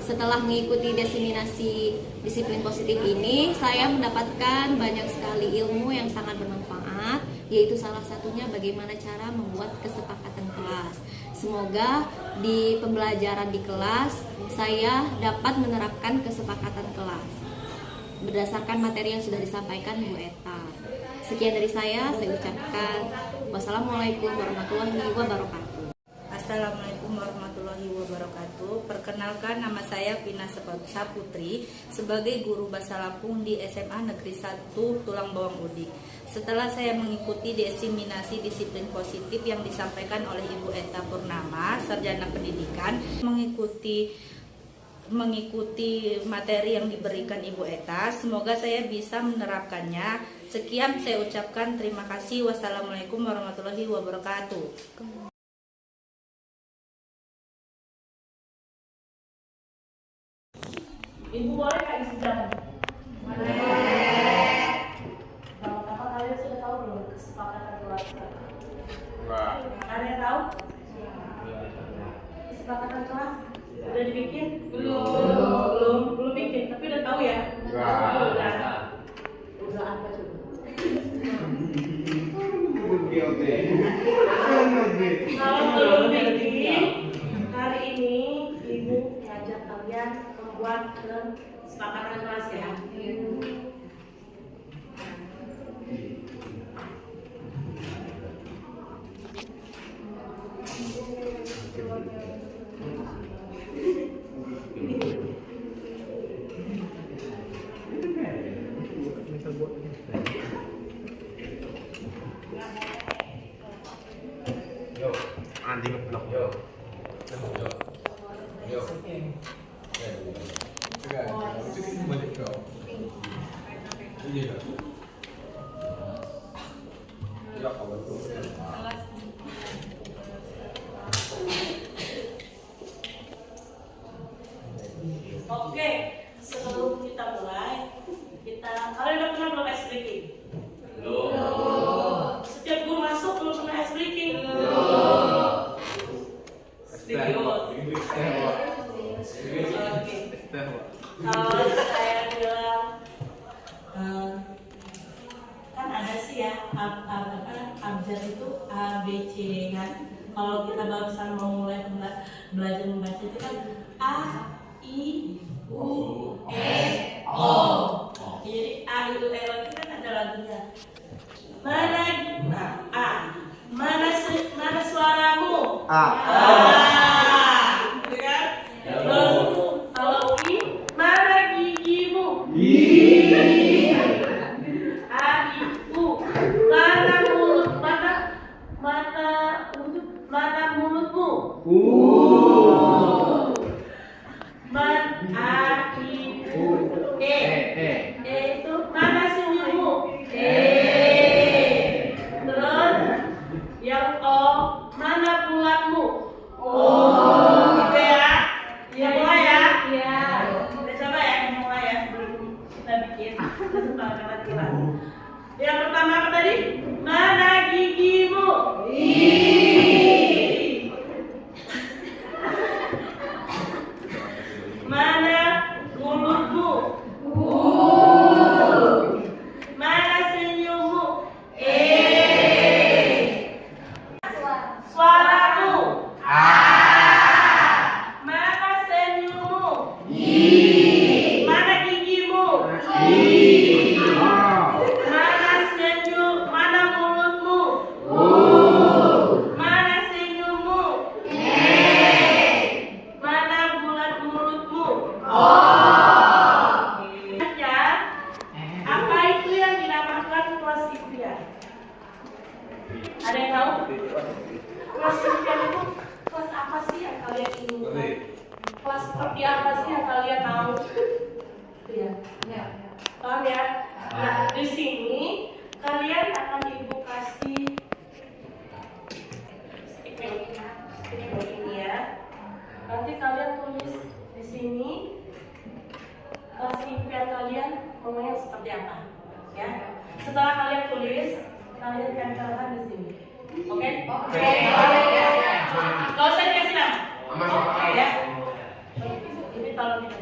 Setelah mengikuti desiminasi disiplin positif ini, saya mendapatkan banyak sekali ilmu yang sangat bermanfaat, yaitu salah satunya bagaimana cara membuat kesepakatan kelas. Semoga di pembelajaran di kelas saya dapat menerapkan kesepakatan kelas berdasarkan materi yang sudah disampaikan Bu Eta. Sekian dari saya ucapkan wassalamualaikum warahmatullahi wabarakatuh. Assalamualaikum warahmatullahi wabarakatuh. Perkenalkan, nama saya Pina Saputri sebagai guru bahasa Lampung di SMA Negeri 1 Tulang Bawang Udik. Setelah saya mengikuti desiminasi disiplin positif yang disampaikan oleh Ibu Eta Purnama, sarjana pendidikan, mengikuti materi yang diberikan Ibu Eta, semoga saya bisa menerapkannya. Sekian saya ucapkan terima kasih. Wassalamualaikum warahmatullahi wabarakatuh. Ibu boleh Kak isi jamu? Boleh. Apa kalian sudah tahu belum kesepakatan kelas? Kalian tahu? Kesepakatan kelas? Udah dibikin? Belum bikin, tapi udah tahu ya? Udah apa coba? Kalau belum bikin, hari ini Ibu ngajak kalian membuat kesepakatan kelas ya. Anjing ngeblok. Oke, sebelum kita mulai, kalian udah pernah belum ice breaking? Belum. Setiap guru masuk belum pernah ice breaking? Belum. Kalau saya bilang, kan ada sih ya, abjad itu A, B, C kan. Kalau kita barusan mau mulai belajar membaca itu kan A, I, U, E, O. Jadi A, I, U, E, O itu kan ada lagunya. Mana suaramu? A. Gitu kan? Terus kalau I, mana gigimu? I. A, I, U. Mana mulutmu? A, I, U, E. E itu mana senyummu? Terus yang O, mana bulatmu? Gitu ya? Ya mulai ya? Iya. Kita coba ya, mulai ya sebelum kita bikin kesepakatan kelas. Yang pertama apa tadi? Mana gigimu? Mana mulutmu? Mana senyummu? Suaramu? Mana senyummu? Mana gigimu? Mana mulutmu? Mana senyummu? Mana bulat mulutmu? Apa itu yang dinamakan kelas impian? Ada yang tahu? Kelas impian itu kelas apa sih yang kalian inginkan? kelas seperti apa sih yang kalian tahu? Iya. Paham ya? Nah, di sini kalian akan ibu kasih stiker ini ya. Nanti kalian tulis di sini kelas impian kalian ngomongnya seperti apa, ya. Setelah kalian tulis, kalian tempelkan di sini. Oke? Oke. Kalau saya dikasih nama. Ya. Ini tolong kita.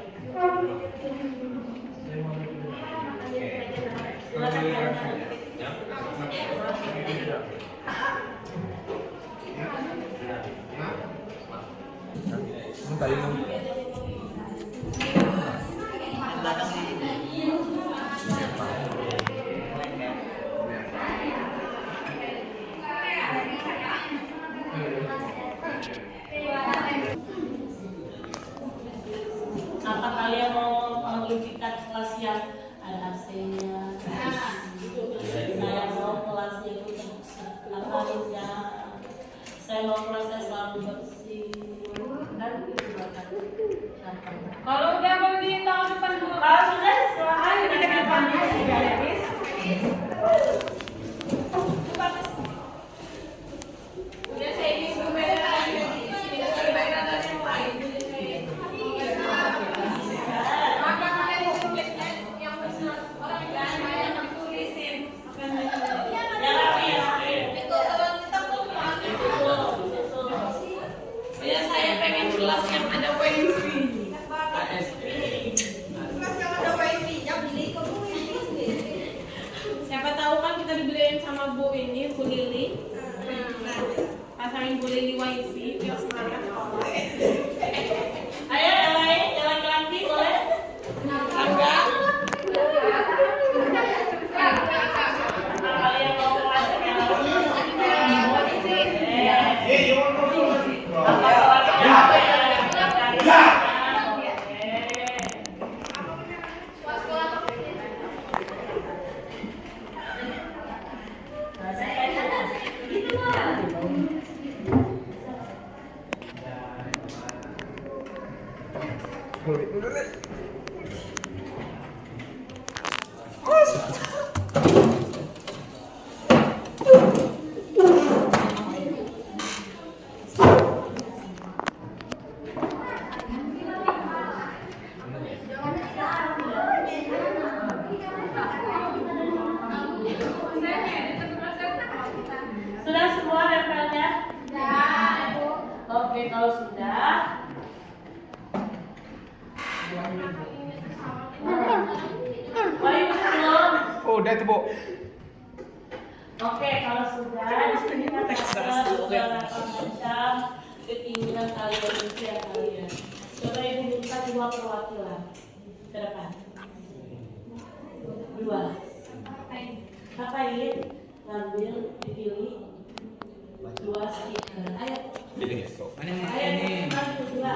Apa kalian mau panggil kita kelas yang ada AC-nya? Saya mau kelasnya itu apa? Saya mau kelasnya selalu bersih. Dan itu bahkan. Kalau udah mau di tahun depan dulu. Kalau sudah silahkan di depan habis. Udah saya ini kelas yang ada wifi. Kelas yang ada wifi, yang beli kamu ini. Siapa tahu kan kita dibeliin sama Bu ini, Bu Lili. Pasangin Bu Lili wifi, biar semangat sekolah. Ayo yang lain, yang laki-laki boleh? Enggak. Kalian mau kelas yang sudah semua nempelnya? Oke, kalau sudah. Oh, udah tuh, Bu. Oke, kalau sudah, di sini kita beberapa macam keinginan kalian, usia kalian. Coba Ibu minta 2 perwakilan ke depan. 2. Ngapain? Ngambil, dipilih 2 stiker. Ayo. Ayo, berdua.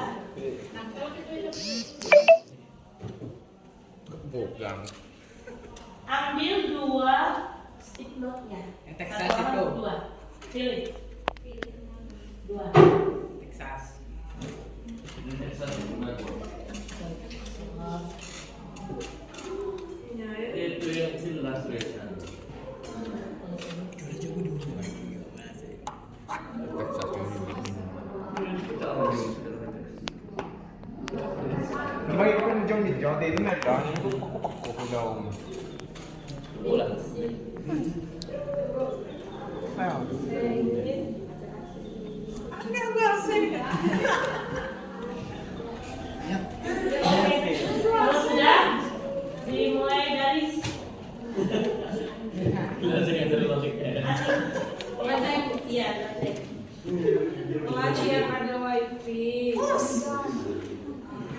Bukan. Ambil 2 stick note-nya. Yang Texas itu. 2. Pilih. 2. Texas. Itu yang jelas tulisan. May kan jom ni jom din na kan itu pokok daw. Bola. Ayo. Kalau sudah dimulai dari iya, Kelas yang ada wifi.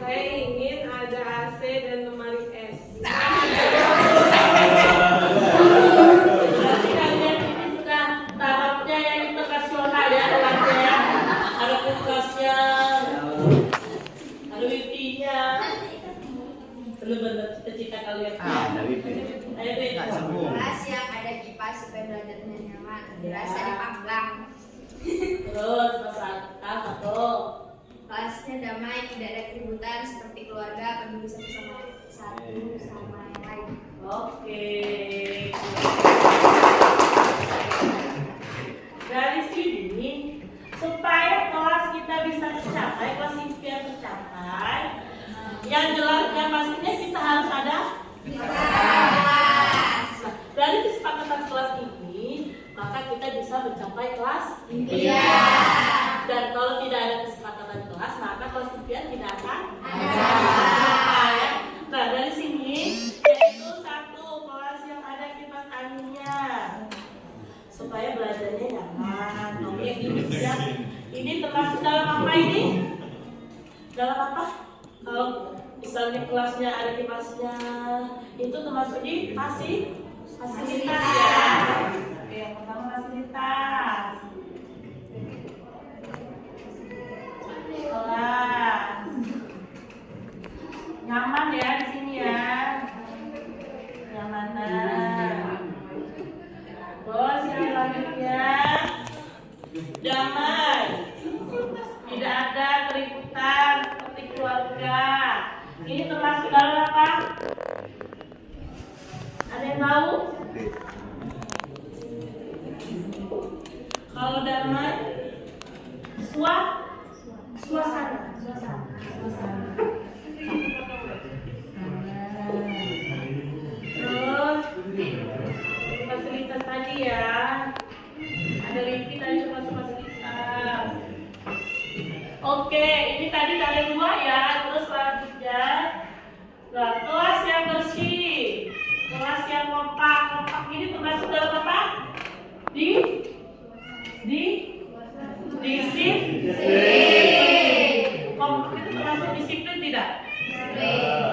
Saya ingin ada AC dan lemari es. berarti kalian ini sudah tahapnya yang internasional ya, kelasnya. Ada kulkasnya, ada wifi-nya. Benar-benar cita-cita kalian. Ada wifi. Ayo deh. Kelas yang ada kipas supaya belajarnya nyaman, dirasa dipanggang. Terus masalah satu. Kelasnya damai, tidak ada keributan seperti keluarga, peduli satu sama yang lain. Oke. Dari sini supaya kelas kita bisa tercapai, kelas impian tercapai, yang jelas yang pastinya kita harus ada dari kesepakatan kelas ini, maka kita bisa mencapai kelas impian. Dan kalau tidak ada kesepakatan kelas, maka kelas impian tidak akan ada. Nah, dari sini yaitu satu kelas yang ada kipas anginnya supaya belajarnya nyaman. Oke, ini termasuk dalam apa ini? Dalam apa? Kalau misalnya kelasnya ada kipasnya, itu termasuk di fasilitas ya. Oke, yang pertama fasilitas. Kelas. Nyaman ya di sini ya. Nyamanan. Terus yang selanjutnya damai. Tidak ada keributan seperti keluarga. Ini termasuk dalam apa? Ada yang tahu? Kalau damai, suasana. Terus fasilitas tadi ya. Ada Rifki tadi termasuk fasilitas. Oke, ini tadi kalian dua ya. Terus selanjutnya, kelas yang bersih, kelas yang kompak ini termasuk dalam apa? Disiplin. Kompak itu termasuk disiplin tidak?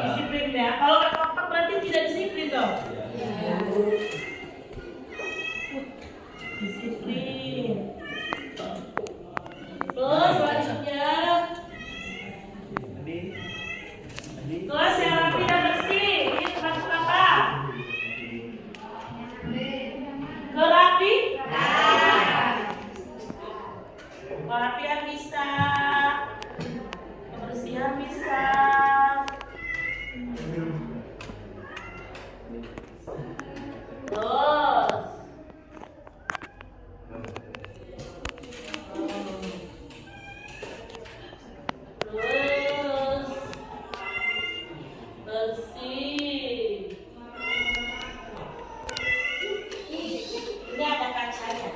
Disiplin ya. Kalau nggak kompak berarti tidak disiplin dong. Disiplin. Terus selanjutnya kelas yang rapi dan bersih. Ini termasuk apa? Kerapian bisa, kebersihan bisa. Terus bersih. Ini ada kacanya.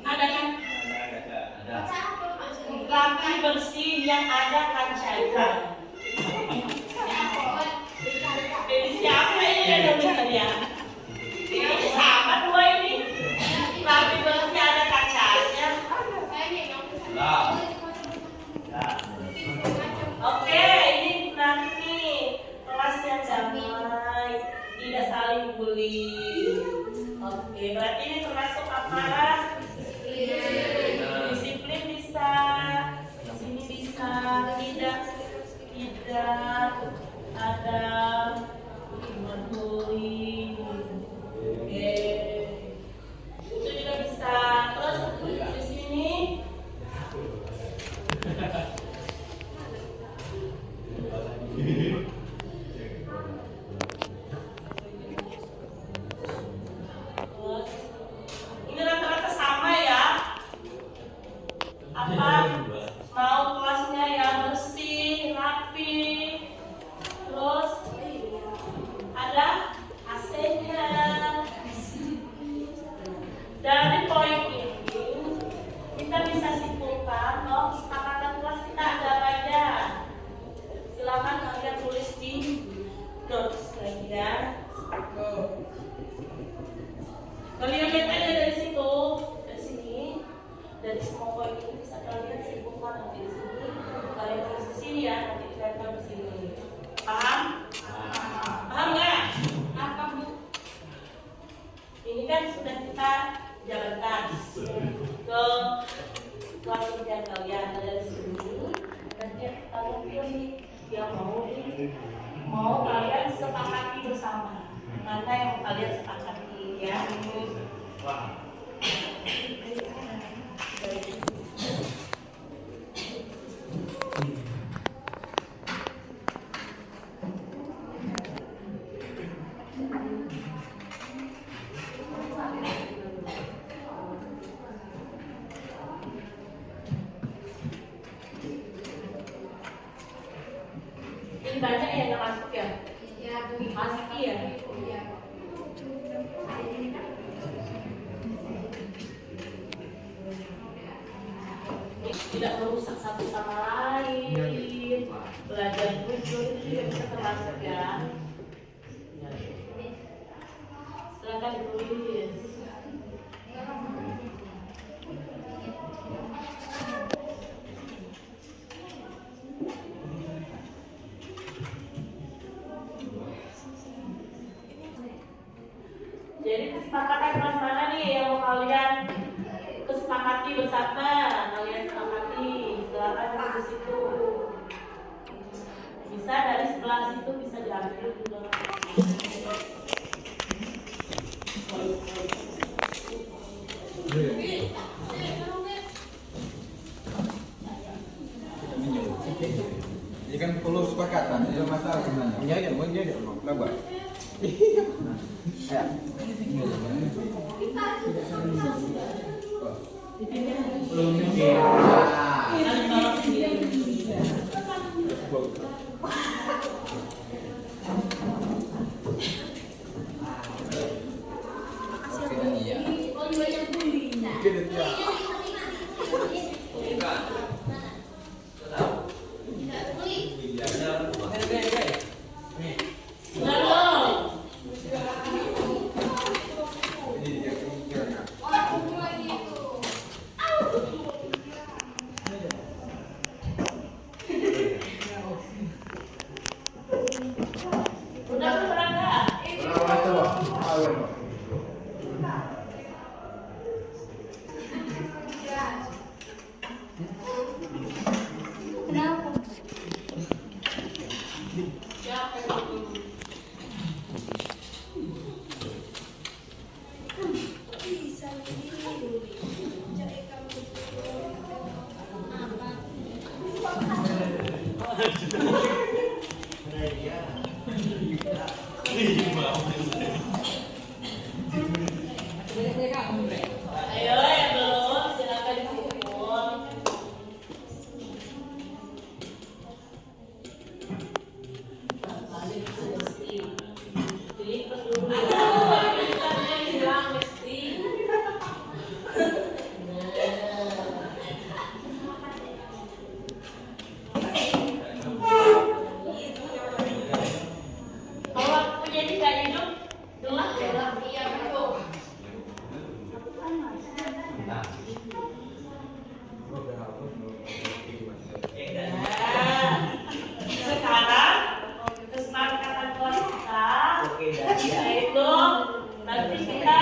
Ada kan? Rapi bersih yang ada kacanya. Jadi siapa ini yang misalnya? Ini sama dua ini. Rapi bersih ada kacanya. Oke, ini nanti kelas yang damai, tidak saling bully. Oke, berarti ini termasuk apa? Disiplin bisa, di sini bisa, tidak ada bully. Oke, itu juga bisa. Terus di sini. Ini rata-rata sama ya. Apa? Mau kelasnya yang bersih, rapi. Terus ada AC-nya. Dari poin ini kita bisa simpulkan bahwa kesepakatan kelas kita ada apa aja. Silakan kalian tulis di notes ya. Kalian lihat aja dari situ, dari sini, dari semua poin ini bisa kalian simpulkan nanti di sini. Kalian tulis di sini ya, nanti kalian di sini. Paham? Paham nggak? Apa bu? Ini kan sudah kita jalankan ke kelas impian kalian dari sini. Nanti kalian pilih yang mau kalian sepakati bersama. Mana yang mau kalian sepakati ya? banyak ya nggak masuk ya? Ya, Masuk ya. Tidak merusak satu sama lain. Belajar jujur itu juga bisa termasuk ya. Silakan ditulis. Jadi kesepakatan kelas mana nih yang mau kalian kesepakati bersama? Kalian sepakati, silakan di situ. Bisa dari sebelah situ bisa diambil juga. Ini kan perlu kesepakatan, tidak masalah sebenarnya. Iya, menjadi kenapa? Ya. Ayo yang belum silakan dikumpul. Kalau punya tidak hidup, gelap ya. Iya betul. Sekarang kesepakatan kelas kita yaitu nanti kita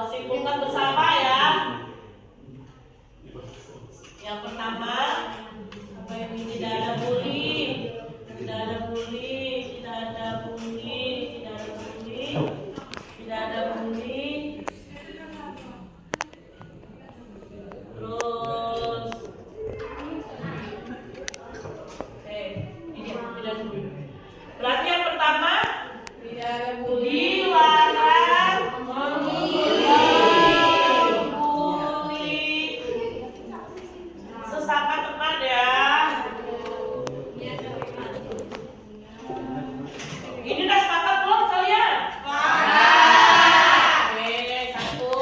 simpulkan bersama ya. Yang pertama, apa yang tidak ada bullying, tidak ada bullying, tidak ada bullying, tidak ada bullying, tidak ada bullying. Terus, ini tidak ada bullying. Berarti yang pertama, tidak ada bullying, dilarang membuli sesama teman ya. Ini udah sepakat belum kalian? Oke, satu.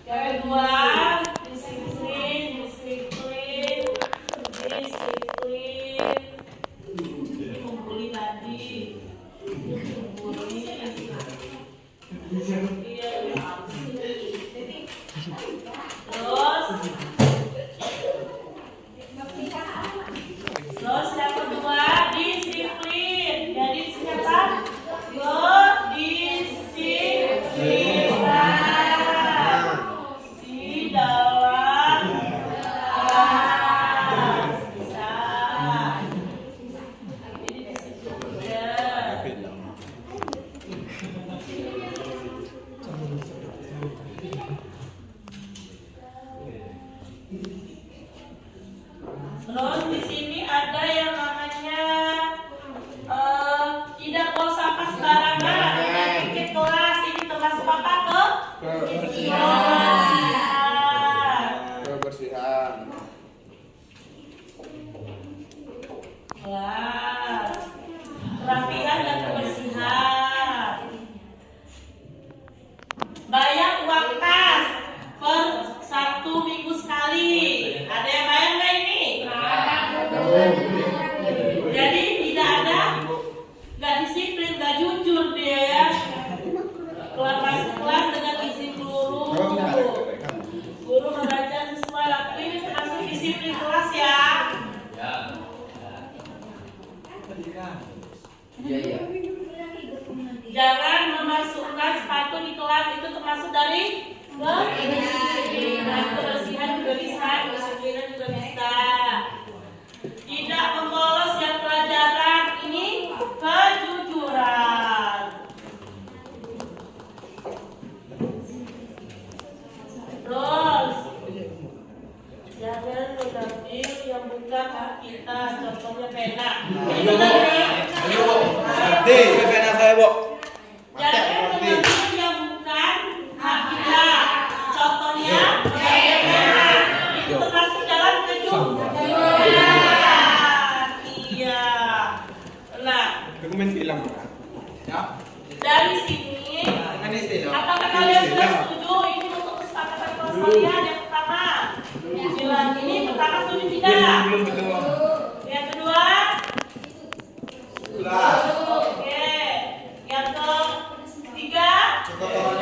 Yang kedua, disiplin. Dikumpulin tadi. Terus yang kedua disiplin. Jadi singkatan berdisiplinan di dalam kelas. Bisa. Ini disiplin. Terus di sini ada yang namanya tidak buang sampah sembarangan. Tiket kelas ini termasuk apa tuh? Kebersihan. Jangan memasukkan sepatu di kelas, itu termasuk dari kedisiplinan. Kebersihan juga bisa, kedisiplinan juga bisa. Tidak memboloskan pelajaran, ini kejujuran. Terus jangan mengambil yang bukan hak kita, contohnya pena. Ini benar ya? Pena saya, Bu. Jangan mengambil yang bukan hak kita, contohnya pena. Itu termasuk dalam kejujuran. Iya. Nah, Dokumen film. Ya. dari sini, apakah kalian sudah setuju ini untuk kesepakatan kelas kalian yang pertama? Bilang ini pertama setuju tidak? Yang kedua? Oke. Yang ketiga? Terus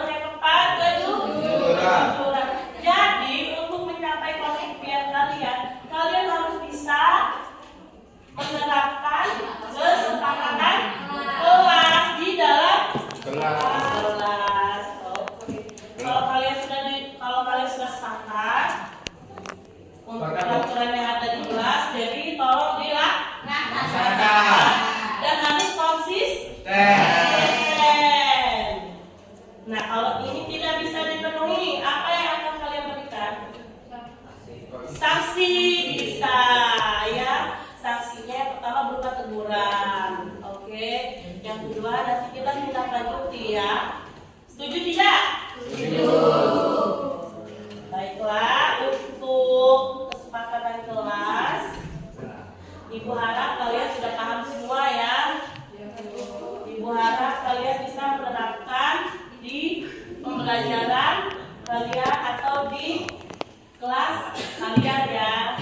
yang keempat? Kejujuran. Jadi untuk mencapai kesimpulan kalian harus bisa menerapkan kesepakatan kelas di dalam kelas. Kalau kalian sudah sepakat untuk peraturan yang ada di kelas, jadi tolong dilaksanakan dan harus konsisten. Nah, kalau ini tidak bisa dipenuhi, apa yang akan kalian berikan? Sanksi bisa, ya. Sanksinya yang pertama berupa teguran, oke. Yang kedua nanti kita tindak lanjuti ya. Setuju tidak? Setuju. Baiklah, untuk kesepakatan kelas, Ibu harap kalian sudah paham semua ya. Ibu harap kalian bisa menerapkan di pembelajaran kalian atau di kelas kalian ya.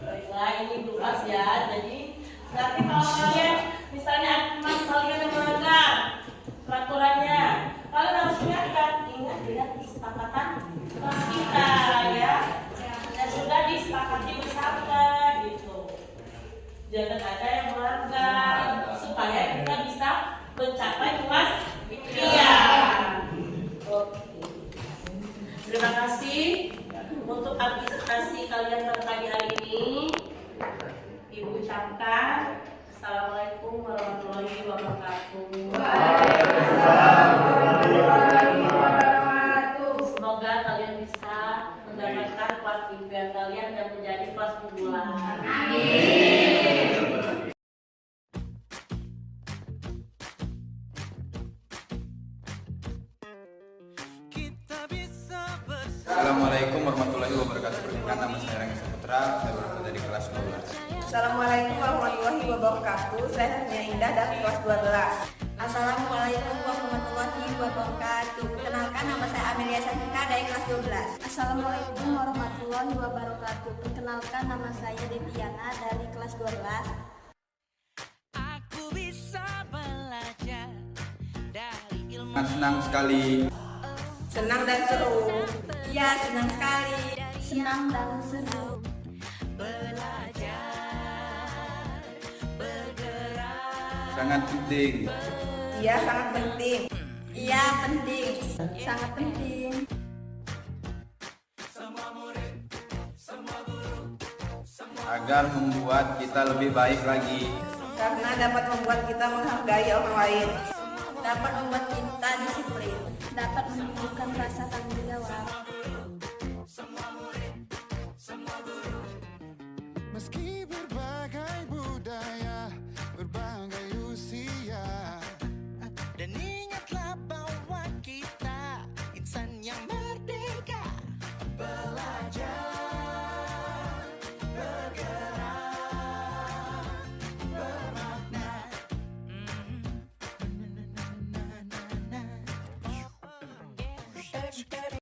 Baiklah, ini tugas ya. Jadi nanti kalau kalian misalnya kalian yang melanggar peraturannya, kalian harusnya ingat kesepakatan kelas kita ya, dan sudah disepakati bersama gitu. Jangan ada yang melanggar supaya kita bisa mencapai kelas impian. Oke. Terima kasih untuk partisipasi kalian pada pagi hari ini. Ibu ucapkan Assalamualaikum warahmatullahi wabarakatuh. Semoga kalian bisa mendapatkan kelas impian kalian dan menjadi kelas unggulan. Amin. Assalamualaikum warahmatullahi wabarakatuh. Perkenalkan, nama saya Rangga Saputra, saya berasal dari kelas 12. Assalamualaikum warahmatullahi wabarakatuh. Saya Hanya Indah dari kelas 12. Assalamualaikum warahmatullahi wabarakatuh. Perkenalkan, nama saya Amelia Safika dari kelas 12. Assalamualaikum warahmatullahi wabarakatuh. Perkenalkan, nama saya Deviana dari kelas 12. Aku bisa belajar dari ilmu. Senang sekali. Senang dan seru. Iya, senang sekali. Senang dan seru. Sangat penting. Iya, sangat penting. Iya, penting. Sangat penting. Agar membuat kita lebih baik lagi. Karena dapat membuat kita menghargai orang lain. Dapat membuat kita disiplin. Dapat menunjukkan rasa tanggung jawab.